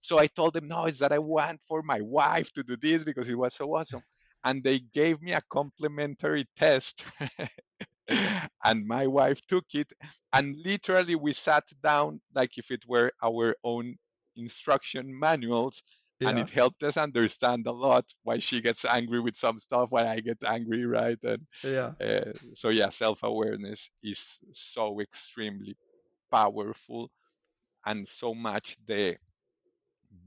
Speaker 2: So I told them, no, it's that I want for my wife to do this because it was so awesome. And they gave me a complimentary test and my wife took it, and literally we sat down like if it were our own instruction manuals, and
Speaker 1: Yeah.
Speaker 2: it helped us understand a lot why she gets angry with some stuff, why I get angry, right? And
Speaker 1: Yeah.
Speaker 2: so yeah, self-awareness is so extremely powerful, and so much the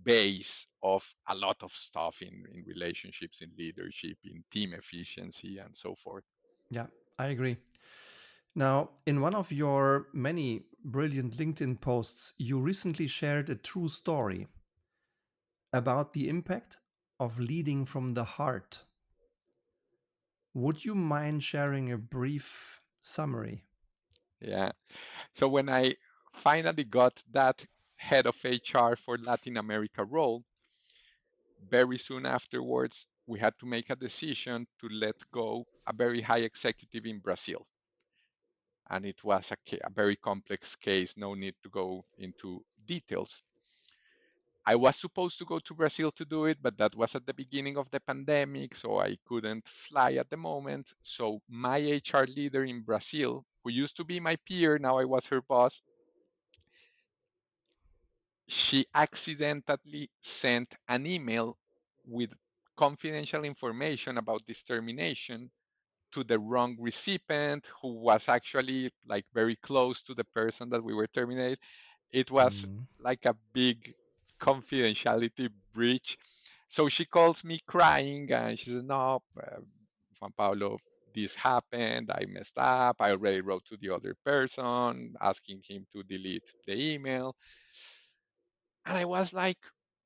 Speaker 2: base of a lot of stuff in relationships, in leadership, in team efficiency, and so forth.
Speaker 1: Yeah. I agree. Now, in one of your many brilliant LinkedIn posts, you recently shared a true story about the impact of leading from the heart. Would you mind sharing a brief summary?
Speaker 2: Yeah. So when I finally got that head of HR for Latin America role, very soon afterwards, we had to make a decision to let go a very high executive in Brazil. And it was a very complex case, no need to go into details. I was supposed to go to Brazil to do it, but that was at the beginning of the pandemic, so I couldn't fly at the moment. So my HR leader in Brazil, who used to be my peer, now I was her boss, she accidentally sent an email with confidential information about this termination to the wrong recipient, who was actually like very close to the person that we were terminating. It was
Speaker 1: Mm.
Speaker 2: like a big confidentiality breach. So she calls me crying and she says, no, Juan Pablo, this happened. I messed up. I already wrote to the other person asking him to delete the email. And I was like,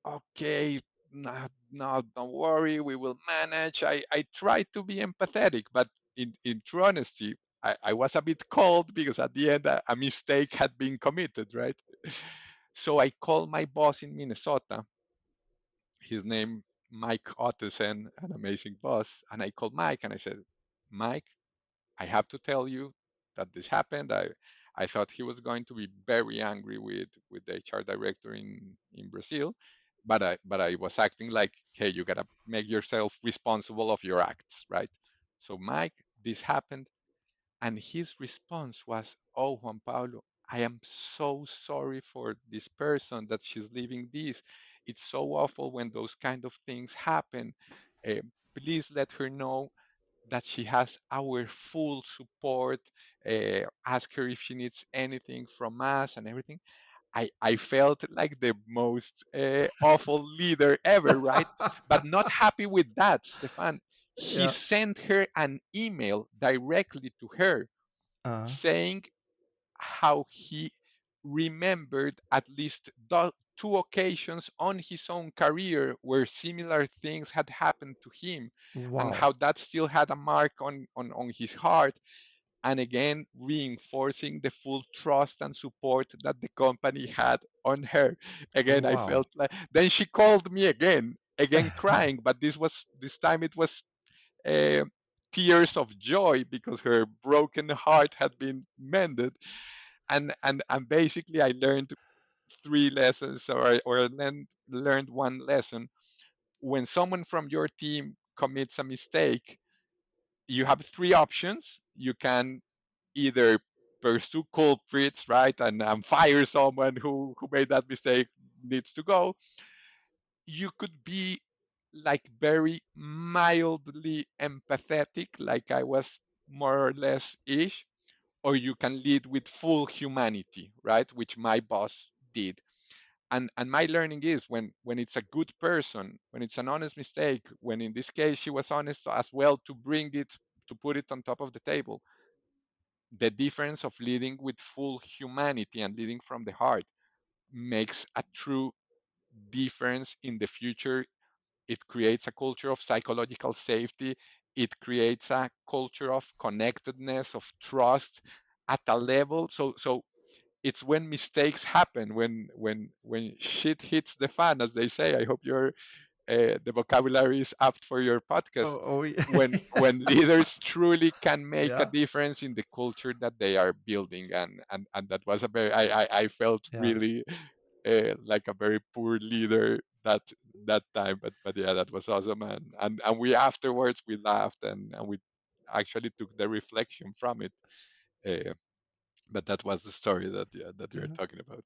Speaker 2: okay, no, no, don't worry, we will manage. I tried to be empathetic, but in true honesty, I was a bit cold because at the end, a mistake had been committed, right? So I called my boss in Minnesota, his name, Mike Ottesen, an amazing boss. And I called Mike and I said, Mike, I have to tell you that this happened. I thought he was going to be very angry with the HR director in Brazil, but I was acting like, hey, you gotta make yourself responsible of your acts, right? So Mike, this happened, and his response was, oh, Juan Pablo, I am so sorry for this person that she's leaving this. It's so awful when those kind of things happen. Uh, Please let her know that she has our full support. Ask her if she needs anything from us and everything. I felt like the most awful leader ever, right? But not happy with that, Stefan. He
Speaker 1: Yeah.
Speaker 2: sent her an email directly to her
Speaker 1: Uh,
Speaker 2: saying how he remembered at least two occasions on his own career where similar things had happened to him, and
Speaker 1: wow.
Speaker 2: how that still had a mark on his heart, and again reinforcing the full trust and support that the company had on her. Again, I
Speaker 1: Wow.
Speaker 2: felt like, then she called me again crying, but this time it was uh, tears of joy because her broken heart had been mended. And basically I learned three lessons, or learned one lesson. When someone from your team commits a mistake, you have three options. You can either pursue culprits, right, and fire someone who made that mistake, needs to go. You could be like very mildly empathetic, like I was more or less ish, or you can lead with full humanity, right, which my boss did. And my learning is, when it's a good person, when it's an honest mistake, when in this case she was honest as well to bring it, to put it on top of the table, the difference of leading with full humanity and leading from the heart makes a true difference in the future. It creates a culture of psychological safety. It creates a culture of connectedness, of trust at a level. So it's when mistakes happen, when shit hits the fan, as they say. I hope you're the vocabulary is apt for your podcast.
Speaker 1: Oh, oh,
Speaker 2: When leaders truly can make a
Speaker 1: yeah,
Speaker 2: difference in the culture that they are building, and that was a very I felt
Speaker 1: yeah,
Speaker 2: really like a very poor leader that time, but yeah, that was awesome, and we afterwards we laughed, and we actually took the reflection from it. Uh, but that was the story that, yeah, that you're
Speaker 1: yeah.
Speaker 2: talking about.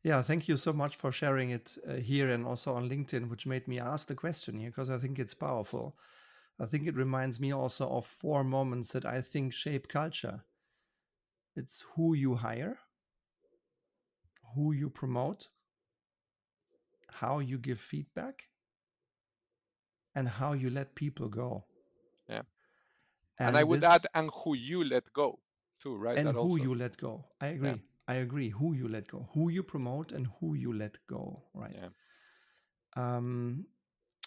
Speaker 1: Yeah, thank you so much for sharing it here and also on LinkedIn, which made me ask the question here because I think it's powerful. I think it reminds me also of four moments that I think shape culture. It's who you hire, who you promote, how you give feedback, and how you let people go.
Speaker 2: Yeah, and I
Speaker 1: And
Speaker 2: would add,
Speaker 1: this,
Speaker 2: and who you let go too, right?
Speaker 1: and
Speaker 2: That
Speaker 1: who
Speaker 2: also.
Speaker 1: you let go. I
Speaker 2: Yeah,
Speaker 1: agree. I agree. Who you let go, who you promote, and who you let go. Right.
Speaker 2: yeah,
Speaker 1: Um,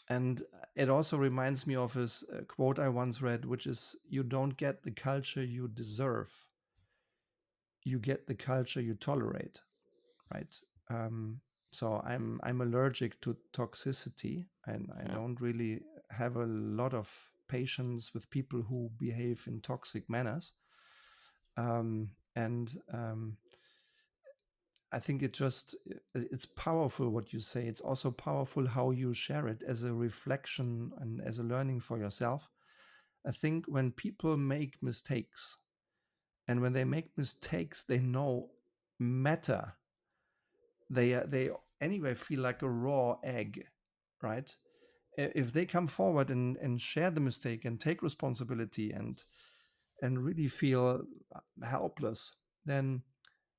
Speaker 1: and it also reminds me of this quote I once read, which is, "You don't get the culture you deserve. You get the culture you tolerate." Right. Um, so I'm allergic to toxicity, and I
Speaker 2: yeah.
Speaker 1: don't really have a lot of patience with people who behave in toxic manners. And I think it's powerful what you say. It's also powerful how you share it as a reflection and as a learning for yourself. I think when people make mistakes, and when they make mistakes they know matter, they anyway feel like a raw egg, right? If they come forward and share the mistake and take responsibility and really feel helpless, then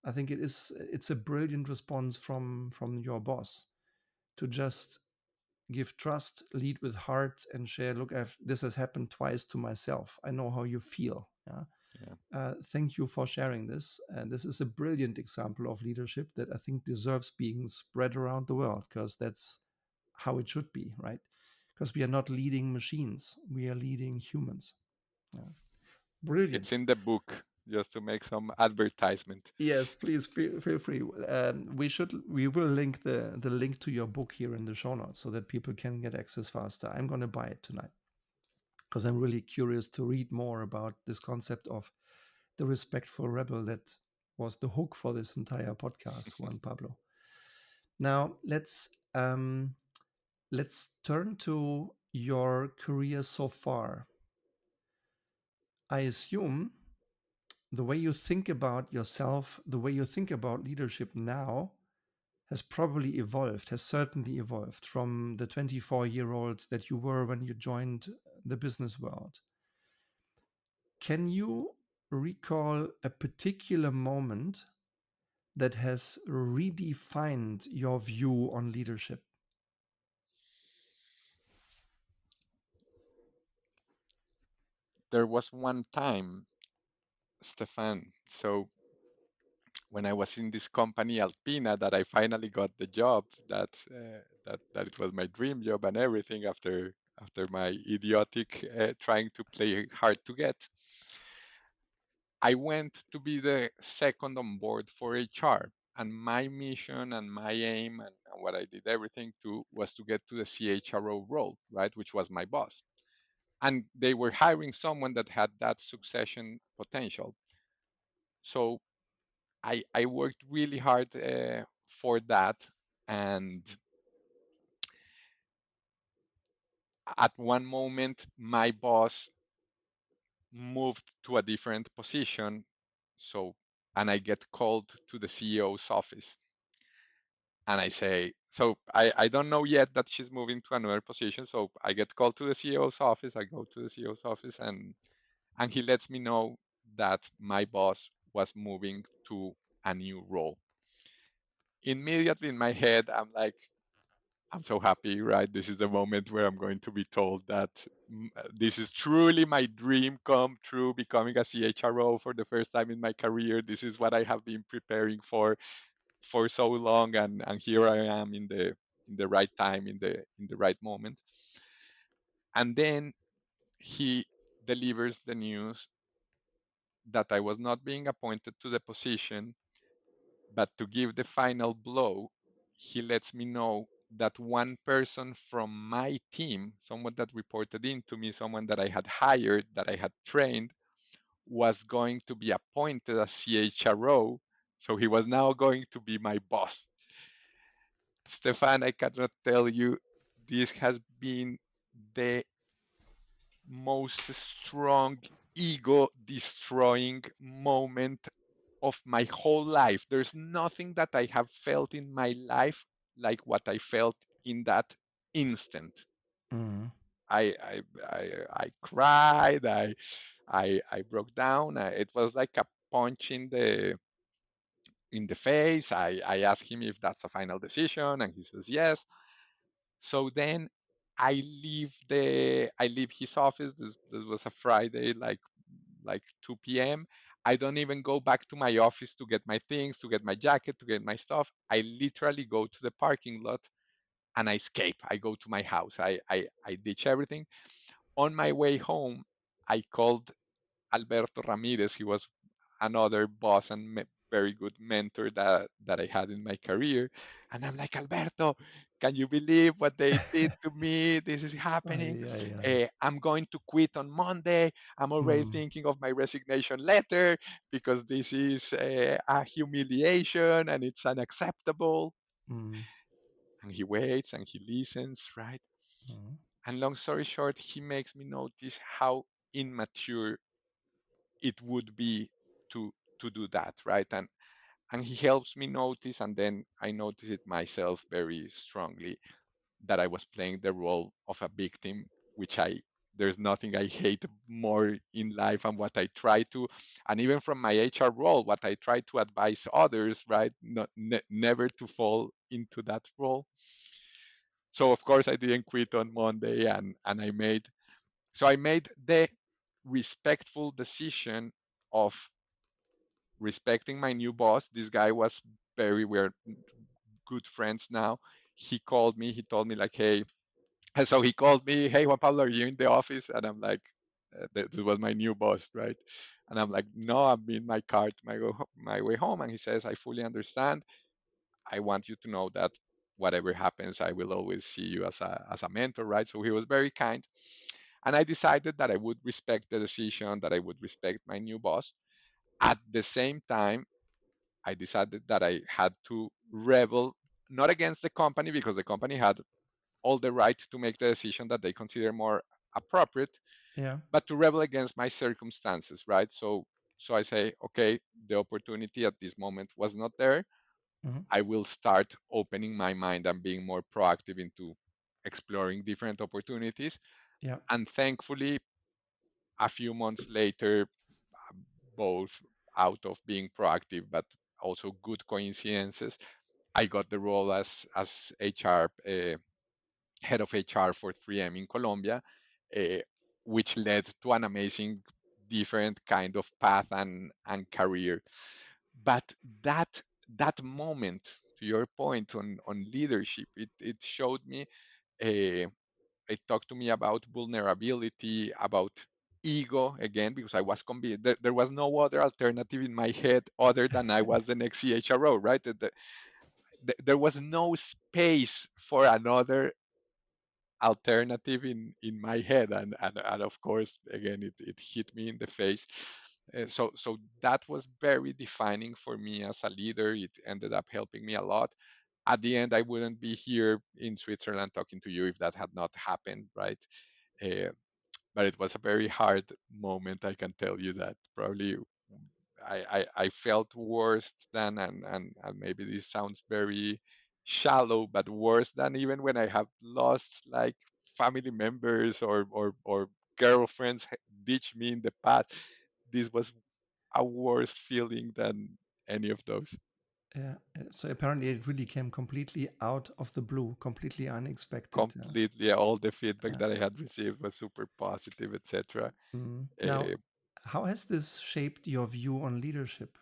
Speaker 1: I think it's a brilliant response from your boss to just give trust, lead with heart, and share. Look, this has happened twice to myself. I know how you feel. Yeah.
Speaker 2: Yeah.
Speaker 1: Thank you for sharing this. And this is a brilliant example of leadership that I think deserves being spread around the world because that's how it should be, right? Because we are not leading machines, we are leading humans. Yeah.
Speaker 2: It's
Speaker 1: Brilliant.
Speaker 2: in the book, just to make some advertisement.
Speaker 1: Yes, please feel free. We will link the link to your book here in the show notes so that people can get access faster. I'm going to buy it tonight because I'm really curious to read more about this concept of the respectful rebel that was the hook for this entire podcast, Juan Pablo. Now let's turn to your career so far. I assume the way you think about yourself, the way you think about leadership now has probably evolved, has certainly evolved from the 24-year-olds that you were when you joined the business world. Can you recall a particular moment that has redefined your view on leadership?
Speaker 2: There was one time, Stefan. So when I was in this company Alpina, that I finally got the job, that it was my dream job and everything after my idiotic trying to play hard to get. I went to be the second on board for HR, and my mission and my aim and what I did everything to was to get to the CHRO role, right, which was my boss. And they were hiring someone that had that succession potential. So I worked really hard for that. And at one moment, my boss moved to a different position. So, and I get called to the CEO's office. And I say, so I don't know yet that she's moving to another position. So I get called to the CEO's office. I go to the CEO's office, and he lets me know that my boss was moving to a new role. Immediately in my head, I'm like, I'm so happy, right? This is the moment where I'm going to be told that this is truly my dream come true, becoming a CHRO for the first time in my career. This is what I have been preparing for so long, and here I am in the right time, in the right moment. And then he delivers the news that I was not being appointed to the position, but to give the final blow, he lets me know that one person from my team, someone that reported in to me, someone that I had hired, that I had trained, was going to be appointed as CHRO. So he was now going to be my boss. Stefan, I cannot tell you, this has been the most strong ego destroying moment of my whole life. There's nothing that I have felt in my life like what I felt in that instant.
Speaker 1: Mm.
Speaker 2: I cried. I broke down. It was like a punch in the face. I asked him if that's a final decision, and he says yes. So then I leave his office. This was a Friday, like 2 p.m. I don't even go back to my office to get my things, to get my jacket, to get my stuff. I literally go to the parking lot and I escape. I go to my house. I ditch everything. On my way home, I called Alberto Ramirez. He was another boss and very good mentor that I had in my career. And I'm like, Alberto, can you believe what they did to me? This is happening.
Speaker 1: Ay, ay, ay.
Speaker 2: I'm going to quit on Monday. I'm already
Speaker 1: Mm.
Speaker 2: thinking of my resignation letter because this is a humiliation and it's unacceptable.
Speaker 1: Mm.
Speaker 2: And he waits and he listens, right?
Speaker 1: Mm.
Speaker 2: And long story short, he makes me notice how immature it would be to do that, right? And he helps me notice, and then I notice it myself very strongly that I was playing the role of a victim, which I there's nothing I hate more in life, and what I try to, and even from my HR role, what I try to advise others, right? Not never to fall into that role. So of course I didn't quit on Monday, and I made the respectful decision of respecting my new boss. This guy was we're good friends now. He called me, he told me like, hey, and so he called me, hey, Juan Pablo, are you in the office? And I'm like, this was my new boss, right? And I'm like, no, I'm in my car to my way home. And he says, I fully understand. I want you to know that whatever happens, I will always see you as a mentor, right? So he was very kind. And I decided that I would respect the decision, that I would respect my new boss. At the same time, I decided that I had to rebel, not against the company, because the company had all the right to make the decision that they consider more appropriate,
Speaker 1: Yeah.
Speaker 2: but to rebel against my circumstances, right? So I say, okay, the opportunity at this moment was not there.
Speaker 1: Mm.
Speaker 2: I will start opening my mind and being more proactive into exploring different opportunities.
Speaker 1: Yeah.
Speaker 2: And thankfully, a few months later, both out of being proactive, but also good coincidences, I got the role as HR head of HR for 3M in Colombia, uh, which led to an amazing different kind of path and career. But that that moment, to your point on leadership, it showed me, uh, it talked to me about vulnerability, about ego again, because I was convinced there was no other alternative in my head other than I was the next CHRO, right? There was no space for another alternative in my head, and of course again it hit me in the face. So that was very defining for me as a leader. It ended up helping me a lot. At the end, I wouldn't be here in Switzerland talking to you if that had not happened, right? uh, but it was a very hard moment. I can tell you that. Probably I felt worse than, and maybe this sounds very shallow, but worse than even when I have lost like family members or girlfriends ditch me in the past. This was a worse feeling than any of those.
Speaker 1: Yeah. So apparently it really came completely out of the blue, completely unexpected.
Speaker 2: Completely, all the feedback
Speaker 1: Yeah.
Speaker 2: that I had received was super positive, etc.
Speaker 1: Mm. Now,
Speaker 2: Uh,
Speaker 1: how has this shaped your view on leadership?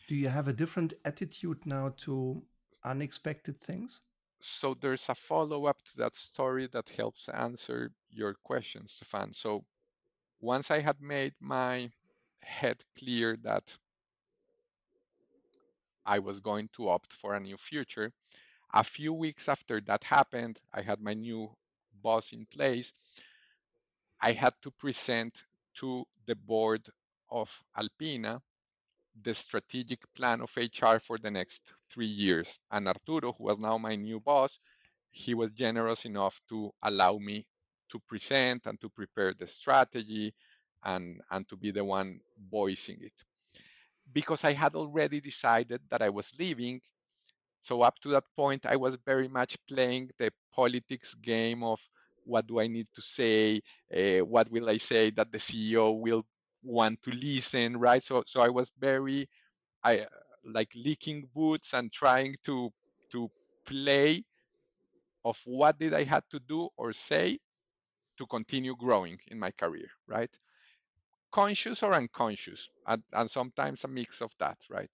Speaker 1: Do you have a different attitude now to unexpected things?
Speaker 2: so there's a follow up to that story that helps answer your question, Stefan. So once I had made my head clear that I was going to opt for a new future, A few weeks after that happened, I had my new boss in place. I had to present to the board of Alpina the strategic plan of HR for the next 3 years. And Arturo, who was now my new boss, he was generous enough to allow me to present and to prepare the strategy and to be the one voicing it. Because I had already decided that I was leaving, so up to that point, I was very much playing the politics game of what do I need to say, what will I say that the CEO will want to listen, right? So I was very I like licking boots and trying to play of what did I had to do or say to continue growing in my career, right? Conscious or unconscious, and sometimes a mix of that, right?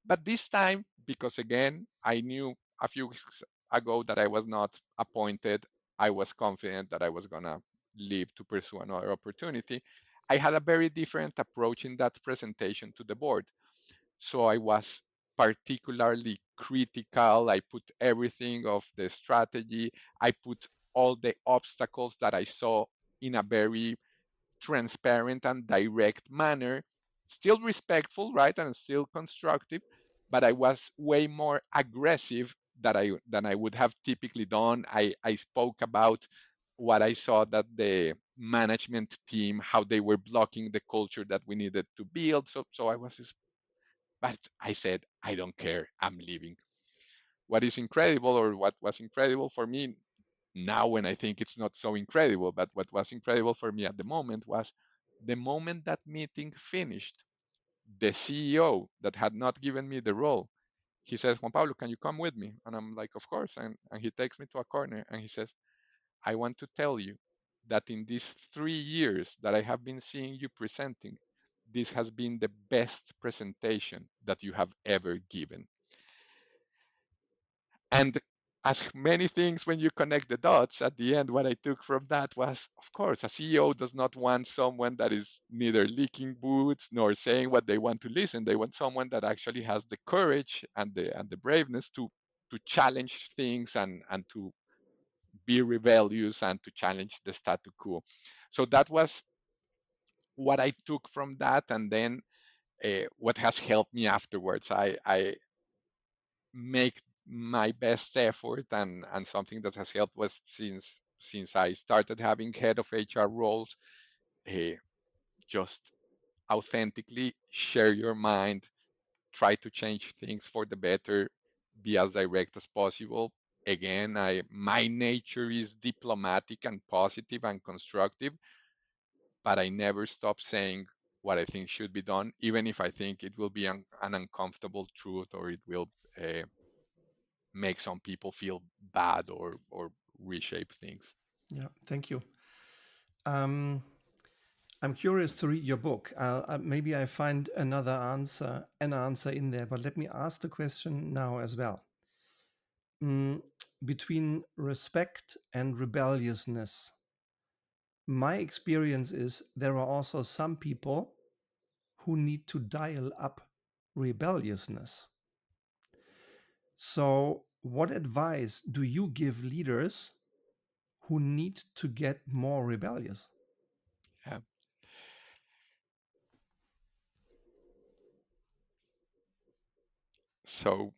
Speaker 2: But this time, because again, I knew a few weeks ago that I was not appointed, I was confident that I was going to leave to pursue another opportunity. I had a very different approach in that presentation to the board. So I was particularly critical. I put everything of the strategy, I put all the obstacles that I saw in a very transparent and direct manner, still respectful, right, and still constructive, but I was way more aggressive than I would have typically done. I spoke about what I saw that the management team, how they were blocking the culture that we needed to build. So I was, but I said, I don't care, I'm leaving. What is incredible, or what was incredible for me now when I think it's not so incredible, but what was incredible for me at the moment was the moment that meeting finished, the CEO that had not given me the role, he says, Juan Pablo, can you come with me? And I'm like, of course. And he takes me to a corner and he says, I want to tell you that in these 3 years that I have been seeing you presenting, this has been the best presentation that you have ever given. And as many things, when you connect the dots, at the end, what I took from that was, of course, a CEO does not want someone that is neither licking boots nor saying what they want to listen. They want someone that actually has the courage and the braveness to challenge things and to be rebellious and to challenge the status quo. So that was what I took from that, and then what has helped me afterwards. I make my best effort, and something that has helped was since I started having head of HR roles, uh, just authentically share your mind, try to change things for the better, be as direct as possible. Again, my nature is diplomatic and positive and constructive, but I never stop saying what I think should be done, even if I think it will be an uncomfortable truth, or it will uh, make some people feel bad, or reshape things.
Speaker 1: Yeah, thank you. Um, I'm curious to read your book. Maybe I find an answer in there, but let me ask the question now as well. Mm, Between respect and rebelliousness, my experience is there are also some people who need to dial up rebelliousness. So, what advice do you give leaders who need to get more rebellious?
Speaker 2: Yeah. So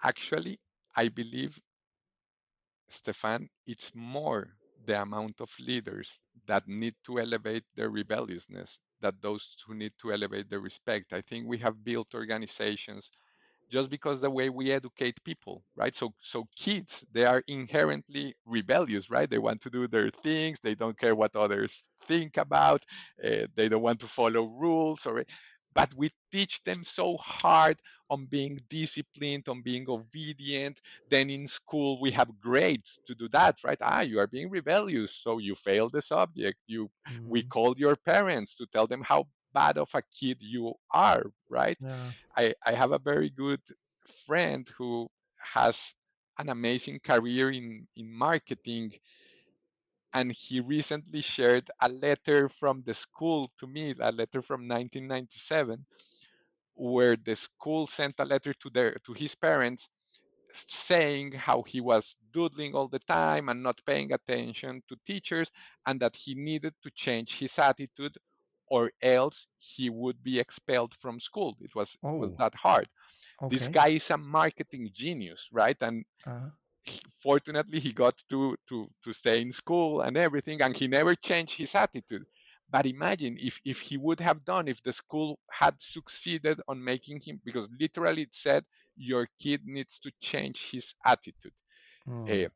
Speaker 2: actually, I believe, Stefan, it's more the amount of leaders that need to elevate their rebelliousness that those who need to elevate their respect. I think we have built organizations just because the way we educate people, right? So kids, they are inherently rebellious, right? They want to do their things, they don't care what others think about, they don't want to follow rules, or but we teach them so hard on being disciplined, on being obedient. Then in school we have grades to do that, right? You are being rebellious, so you failed the subject. We
Speaker 1: Mm,
Speaker 2: called your parents to tell them how bad of a kid you are, right?
Speaker 1: yeah.
Speaker 2: I have a very good friend who has an amazing career in marketing, and he recently shared a letter from the school to me, a letter from 1997, where the school sent a letter to his parents saying how he was doodling all the time and not paying attention to teachers, and that he needed to change his attitude or else he would be expelled from school. It was
Speaker 1: Oh,
Speaker 2: that hard. This
Speaker 1: okay.
Speaker 2: guy is a marketing genius, right? And
Speaker 1: Uh,
Speaker 2: fortunately he got to stay in school and everything, and he never changed his attitude. But imagine if he would have done, if the school had succeeded on making him, because literally it said your kid needs to change his attitude.
Speaker 1: mm,
Speaker 2: Uh,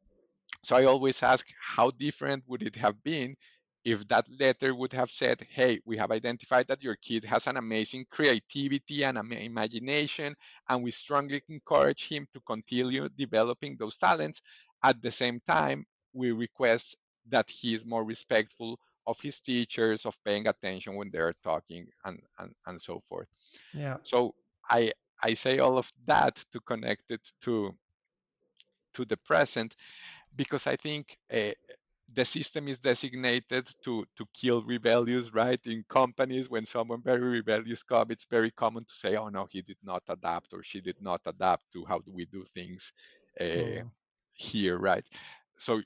Speaker 2: so I always ask, how different would it have been if that letter would have said, hey, we have identified that your kid has an amazing creativity and imagination, and we strongly encourage him to continue developing those talents. At the same time, we request that he is more respectful of his teachers, of paying attention when they're talking, and so forth.
Speaker 1: yeah,
Speaker 2: So I, I say all of that to connect it to the present, because I think the system is designated to kill rebellious, right? In companies, when someone very rebellious comes, it's very common to say, "Oh no, he did not adapt or she did not adapt to how do we do things uh,
Speaker 1: mm,
Speaker 2: here," right? So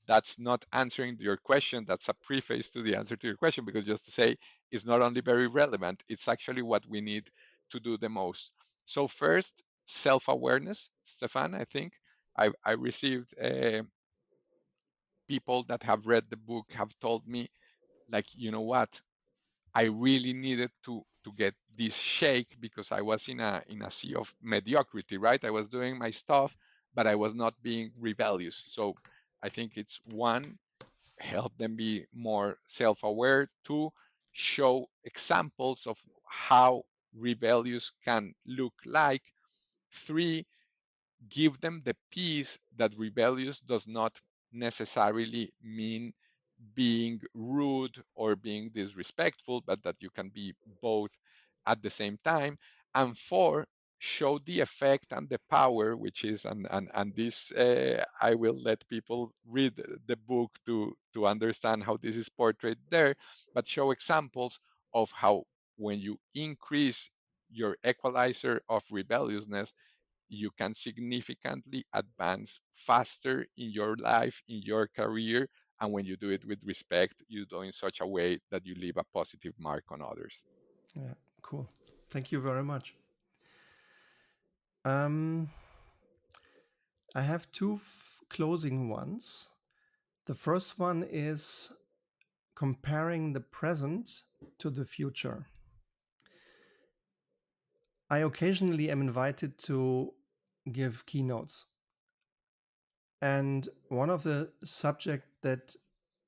Speaker 2: that's not answering your question. That's a preface to the answer to your question, because just to say it's not only very relevant, it's actually what we need to do the most. So first, self-awareness, Stefan. I think I received people that have read the book have told me, like, you know what, I really needed to get this shake, because I was in a sea of mediocrity, right? I was doing my stuff, but I was not being rebellious. So I think it's one, help them be more self-aware. Two, show examples of how rebellious can look like. Three, give them the peace that rebellious does not necessarily mean being rude or being disrespectful, but that you can be both at the same time. And four, show the effect and the power, which is, and this, I will let people read the book to understand how this is portrayed there, but show examples of how when you increase your equalizer of rebelliousness, you can significantly advance faster in your life, in your career. And when you do it with respect, you do it in such a way that you leave a positive mark on others.
Speaker 1: yeah, cool. Thank you very much. Um, I have two closing ones. The first one is comparing the present to the future. I occasionally am invited to give keynotes, and one of the subject that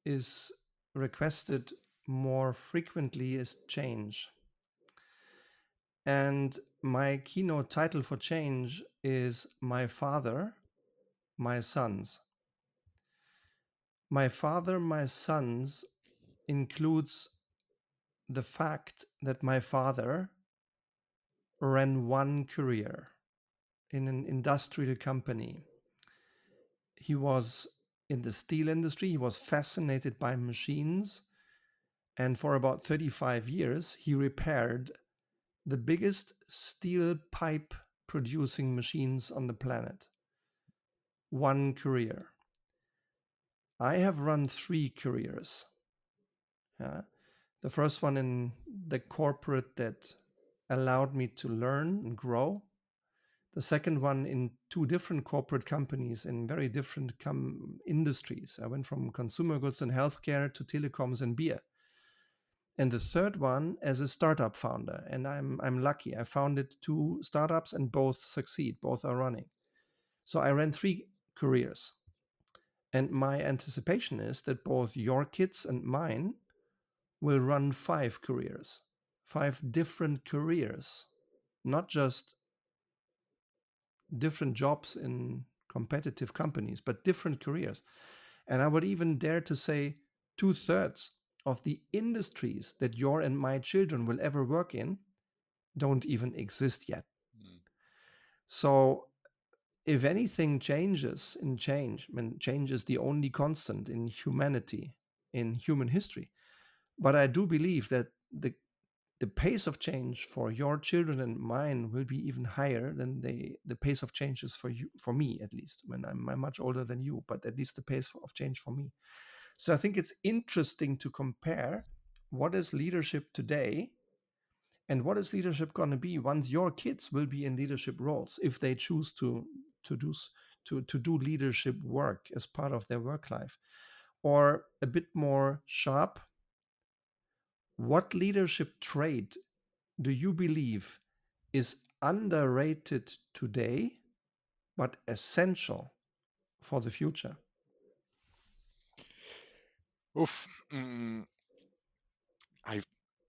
Speaker 1: is requested more frequently is change. And my keynote title for change is My Father, My Sons. My Father, My Sons includes the fact that my father ran one career in an industrial company. He was in the steel industry, he was fascinated by machines, and for about 35 years, he repaired the biggest steel pipe producing machines on the planet. One career. I have run three careers. Yeah. The first one in the corporate that allowed me to learn and grow. The second one in two different corporate companies in very different industries. I went from consumer goods and healthcare to telecoms and beer. And the third one as a startup founder. And I'm lucky. I founded two startups and both succeed. Both are running. So I ran three careers. And my anticipation is that both your kids and mine will run five careers, five different careers, not just different jobs in competitive companies, but different careers. And I would even dare to say 2/3 of the industries that your and my children will ever work in don't even exist yet.
Speaker 2: Mm.
Speaker 1: So if anything changes in change, I mean, change is the only constant in humanity, in human history. But I do believe that the the pace of change for your children and mine will be even higher than the pace of change is for you, for me at least. When I'm much older than you, but at least the pace of change for me. So I think it's interesting to compare what is leadership today and what is leadership going to be once your kids will be in leadership roles, if they choose to do to do leadership work as part of their work life. Or a bit more sharp, what leadership trait do you believe is underrated today but essential for the future?
Speaker 2: Oof. I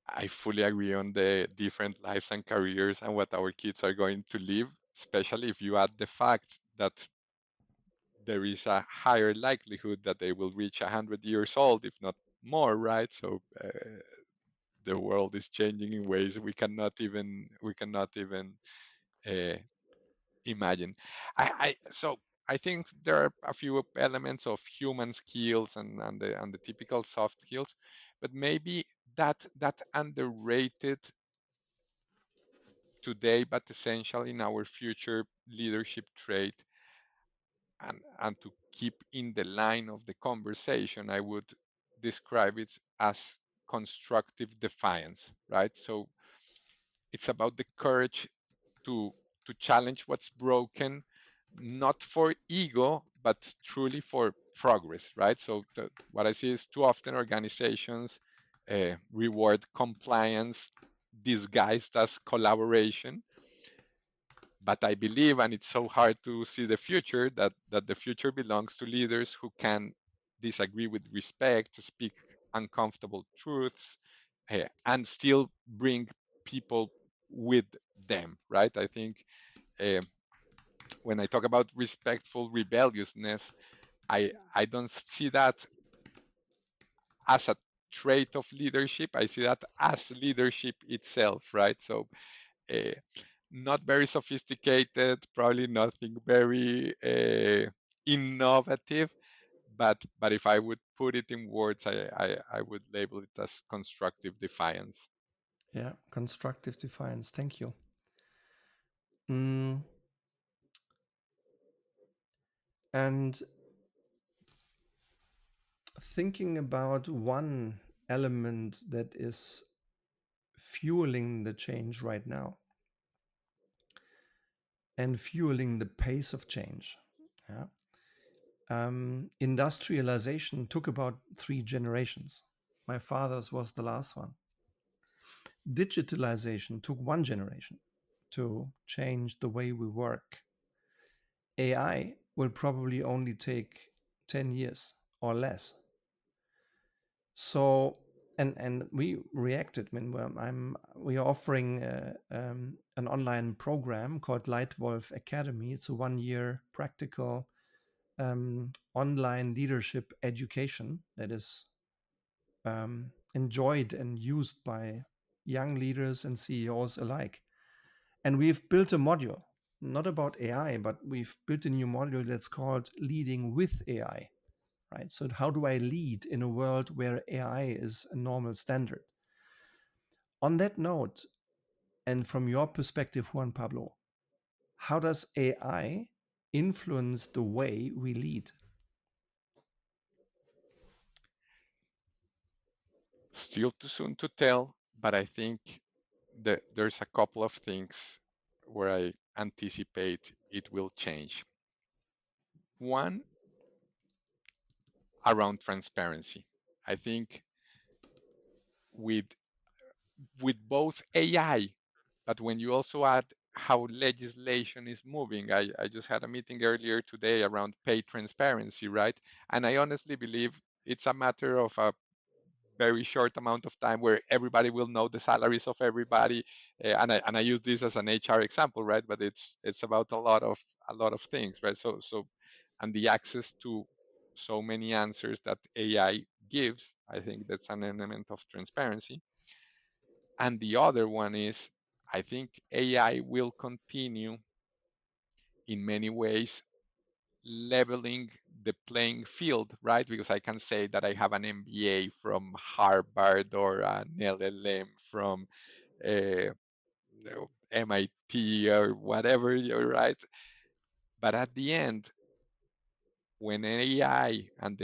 Speaker 2: I fully agree on the different lives and careers and what our kids are going to live, especially if you add the fact that there is a higher likelihood that they will reach 100 years old, if not more, right? So the world is changing in ways we cannot even uh, imagine. So I think there are a few elements of human skills and the typical soft skills, but maybe that underrated today but essential in our future leadership trait, and to keep in the line of the conversation, I would describe it as constructive defiance, right? So it's about the courage to to challenge what's broken, not for ego but truly for progress, right? So what I see is too often organizations reward compliance disguised as collaboration, but I believe, and it's so hard to see the future, that the future belongs to leaders who can disagree with respect, to speak uncomfortable truths, and still bring people with them, right? I think uh, when I talk about respectful rebelliousness, I don't see that as a trait of leadership. I see that as leadership itself, right? So uh, not very sophisticated, probably nothing very innovative, but if I would put it in words, I would label it as constructive defiance.
Speaker 1: Yeah, constructive defiance. Thank you. Mm, and thinking about one element that is fueling the change right now and fueling the pace of change. Yeah. Industrialization took about 3 generations. My father's was the last one. Digitalization took 1 generation to change the way we work. AI will probably only take 10 years or less. So, and we reacted. I mean, we are offering an online program called LEITWOLF Academy. It's a 1 year practical online leadership education that is enjoyed and used by young leaders and CEOs alike. And we've built a module, not about AI, but we've built a new module that's called Leading with AI, right? So, how do I lead in a world where AI is a normal standard? On that note, and from your perspective, Juan Pablo, how does AI influence the way we lead?
Speaker 2: Still too soon to tell, but I think that there's a couple of things where I anticipate it will change. One, around transparency. I think with both AI, but when you also add how legislation is moving, I just had a meeting earlier today around pay transparency, right? And I honestly believe it's a matter of a very short amount of time where everybody will know the salaries of everybody. And I use this as an HR example, right? But it's about a lot of things, right? So and the access to so many answers that AI gives, I think that's an element of transparency. And the other one is, I think AI will continue in many ways leveling the playing field, right? Because I can say that I have an MBA from Harvard or an LLM from uh, MIT or whatever, you're right. But at the end, when AI and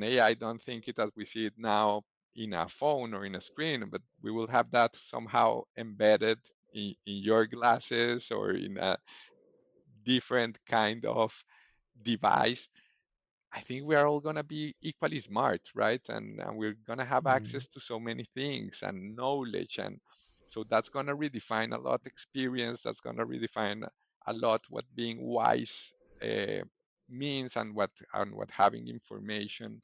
Speaker 2: AI don't think it as we see it now in a phone or in a screen, but we will have that somehow embedded in your glasses or in a different kind of device. I think we are all going to be equally smart, right? And we're going to have
Speaker 1: Mm,
Speaker 2: access to so many things and knowledge. And so that's going to redefine a lot experience. That's going to redefine a lot what being wise uh, means and what having information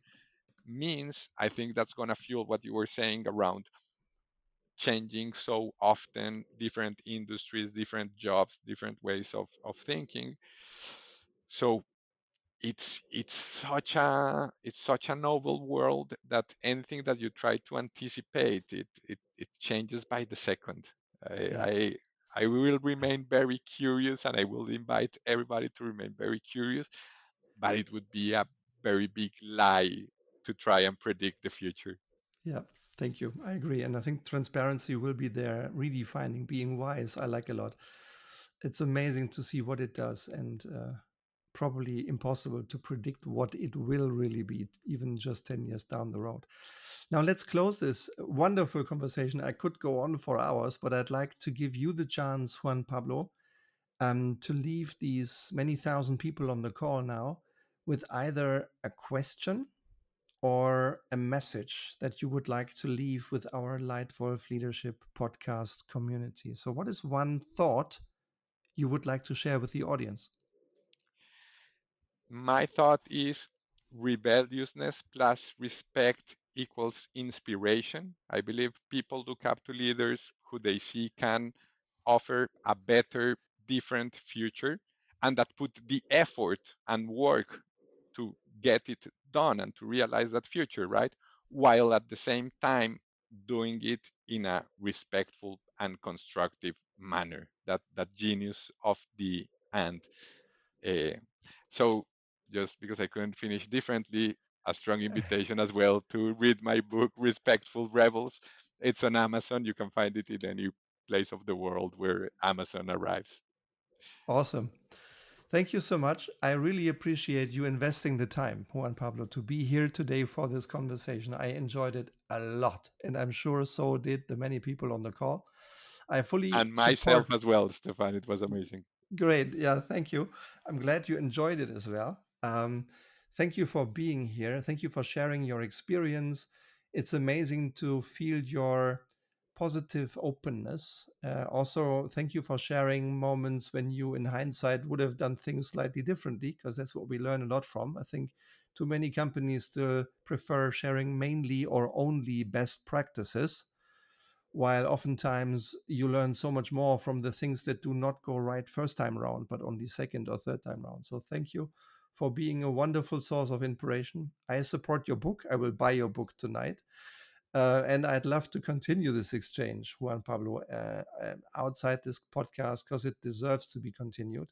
Speaker 2: means. I think that's going to fuel what you were saying around changing so often different industries, different jobs, different ways of thinking. So it's such a novel world that anything that you try to anticipate it changes by the second. I,
Speaker 1: yeah.
Speaker 2: I I will remain very curious, and I will invite everybody to remain very curious, but it would be a very big lie to try and predict the future.
Speaker 1: Yeah, thank you. I agree. And I think transparency will be there, redefining being wise. I like a lot. It's amazing to see what it does and probably impossible to predict what it will really be, even just 10 years down the road. Now, let's close this wonderful conversation. I could go on for hours, but I'd like to give you the chance, Juan Pablo, to leave these many thousand people on the call now with either a question or a message that you would like to leave with our LEITWOLF Leadership Podcast community. So, what is one thought you would like to share with the audience?
Speaker 2: My thought is rebelliousness plus respect equals inspiration. I believe people look up to leaders who they see can offer a better, different future, and that put the effort and work to get it done and to realize that future, right? While at the same time doing it in a respectful and constructive manner. That genius of the and. Uh, so just because I couldn't finish differently, a strong invitation as well to read my book, Respectful Rebels. It's on Amazon. You can find it in any place of the world where Amazon arrives.
Speaker 1: Awesome. Thank you so much. I really appreciate you investing the time, Juan Pablo, to be here today for this conversation. I enjoyed it a lot, and I'm sure so did the many people on the call. I fully
Speaker 2: And
Speaker 1: support.
Speaker 2: myself as well, Stefan. It was amazing.
Speaker 1: Great. Yeah, thank you. I'm glad you enjoyed it as well. Thank you for being here. Thank you for sharing your experience. It's amazing to feel your positive openness. Also, thank you for sharing moments when you, in hindsight, would have done things slightly differently, because that's what we learn a lot from. I think too many companies still prefer sharing mainly or only best practices, while oftentimes you learn so much more from the things that do not go right first time around, but only second or third time around. So thank you for being a wonderful source of inspiration. I support your book. I will buy your book tonight. And I'd love to continue this exchange, Juan Pablo, outside this podcast, because it deserves to be continued.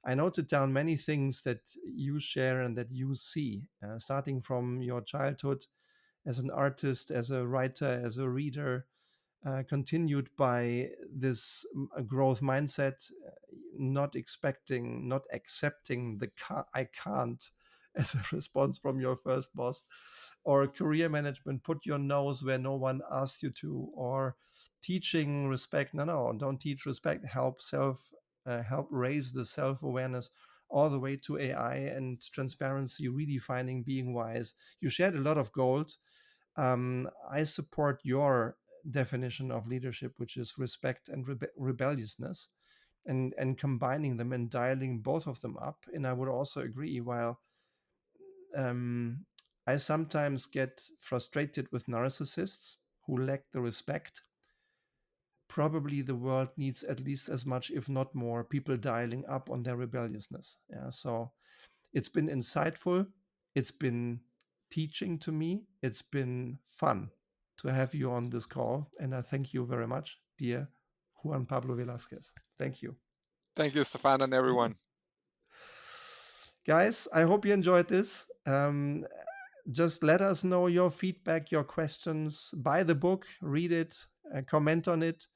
Speaker 1: I noted down many things that you share and that you see, starting from your childhood as an artist, as a writer, as a reader, continued by this growth mindset, not expecting, not accepting the I can't as a response from your first boss, or career management, put your nose where no one asked you to, or teaching respect. No, no, don't teach respect. Help raise the self awareness, all the way to AI and transparency, redefining being wise. You shared a lot of gold. I support your definition of leadership, which is respect and rebelliousness, and combining them and dialing both of them up. And I would also agree, while um, I sometimes get frustrated with narcissists who lack the respect, probably the world needs at least as much, if not more, people dialing up on their rebelliousness. Yeah, so it's been insightful. It's been teaching to me. It's been fun to have you on this call. And I thank you very much, dear Juan Pablo Velasquez. Thank you.
Speaker 2: Thank you, Stefan, and everyone.
Speaker 1: Guys, I hope you enjoyed this. Just let us know your feedback, your questions. Buy the book, read it, comment on it.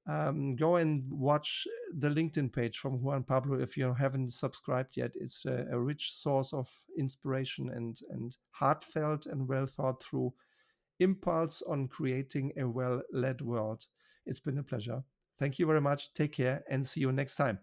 Speaker 1: Go and watch the LinkedIn page from Juan Pablo if you haven't subscribed yet. It's a rich source of inspiration and heartfelt and well thought through impulse on creating a well led world. It's been a pleasure. Thank you very much. Take care and see you next time.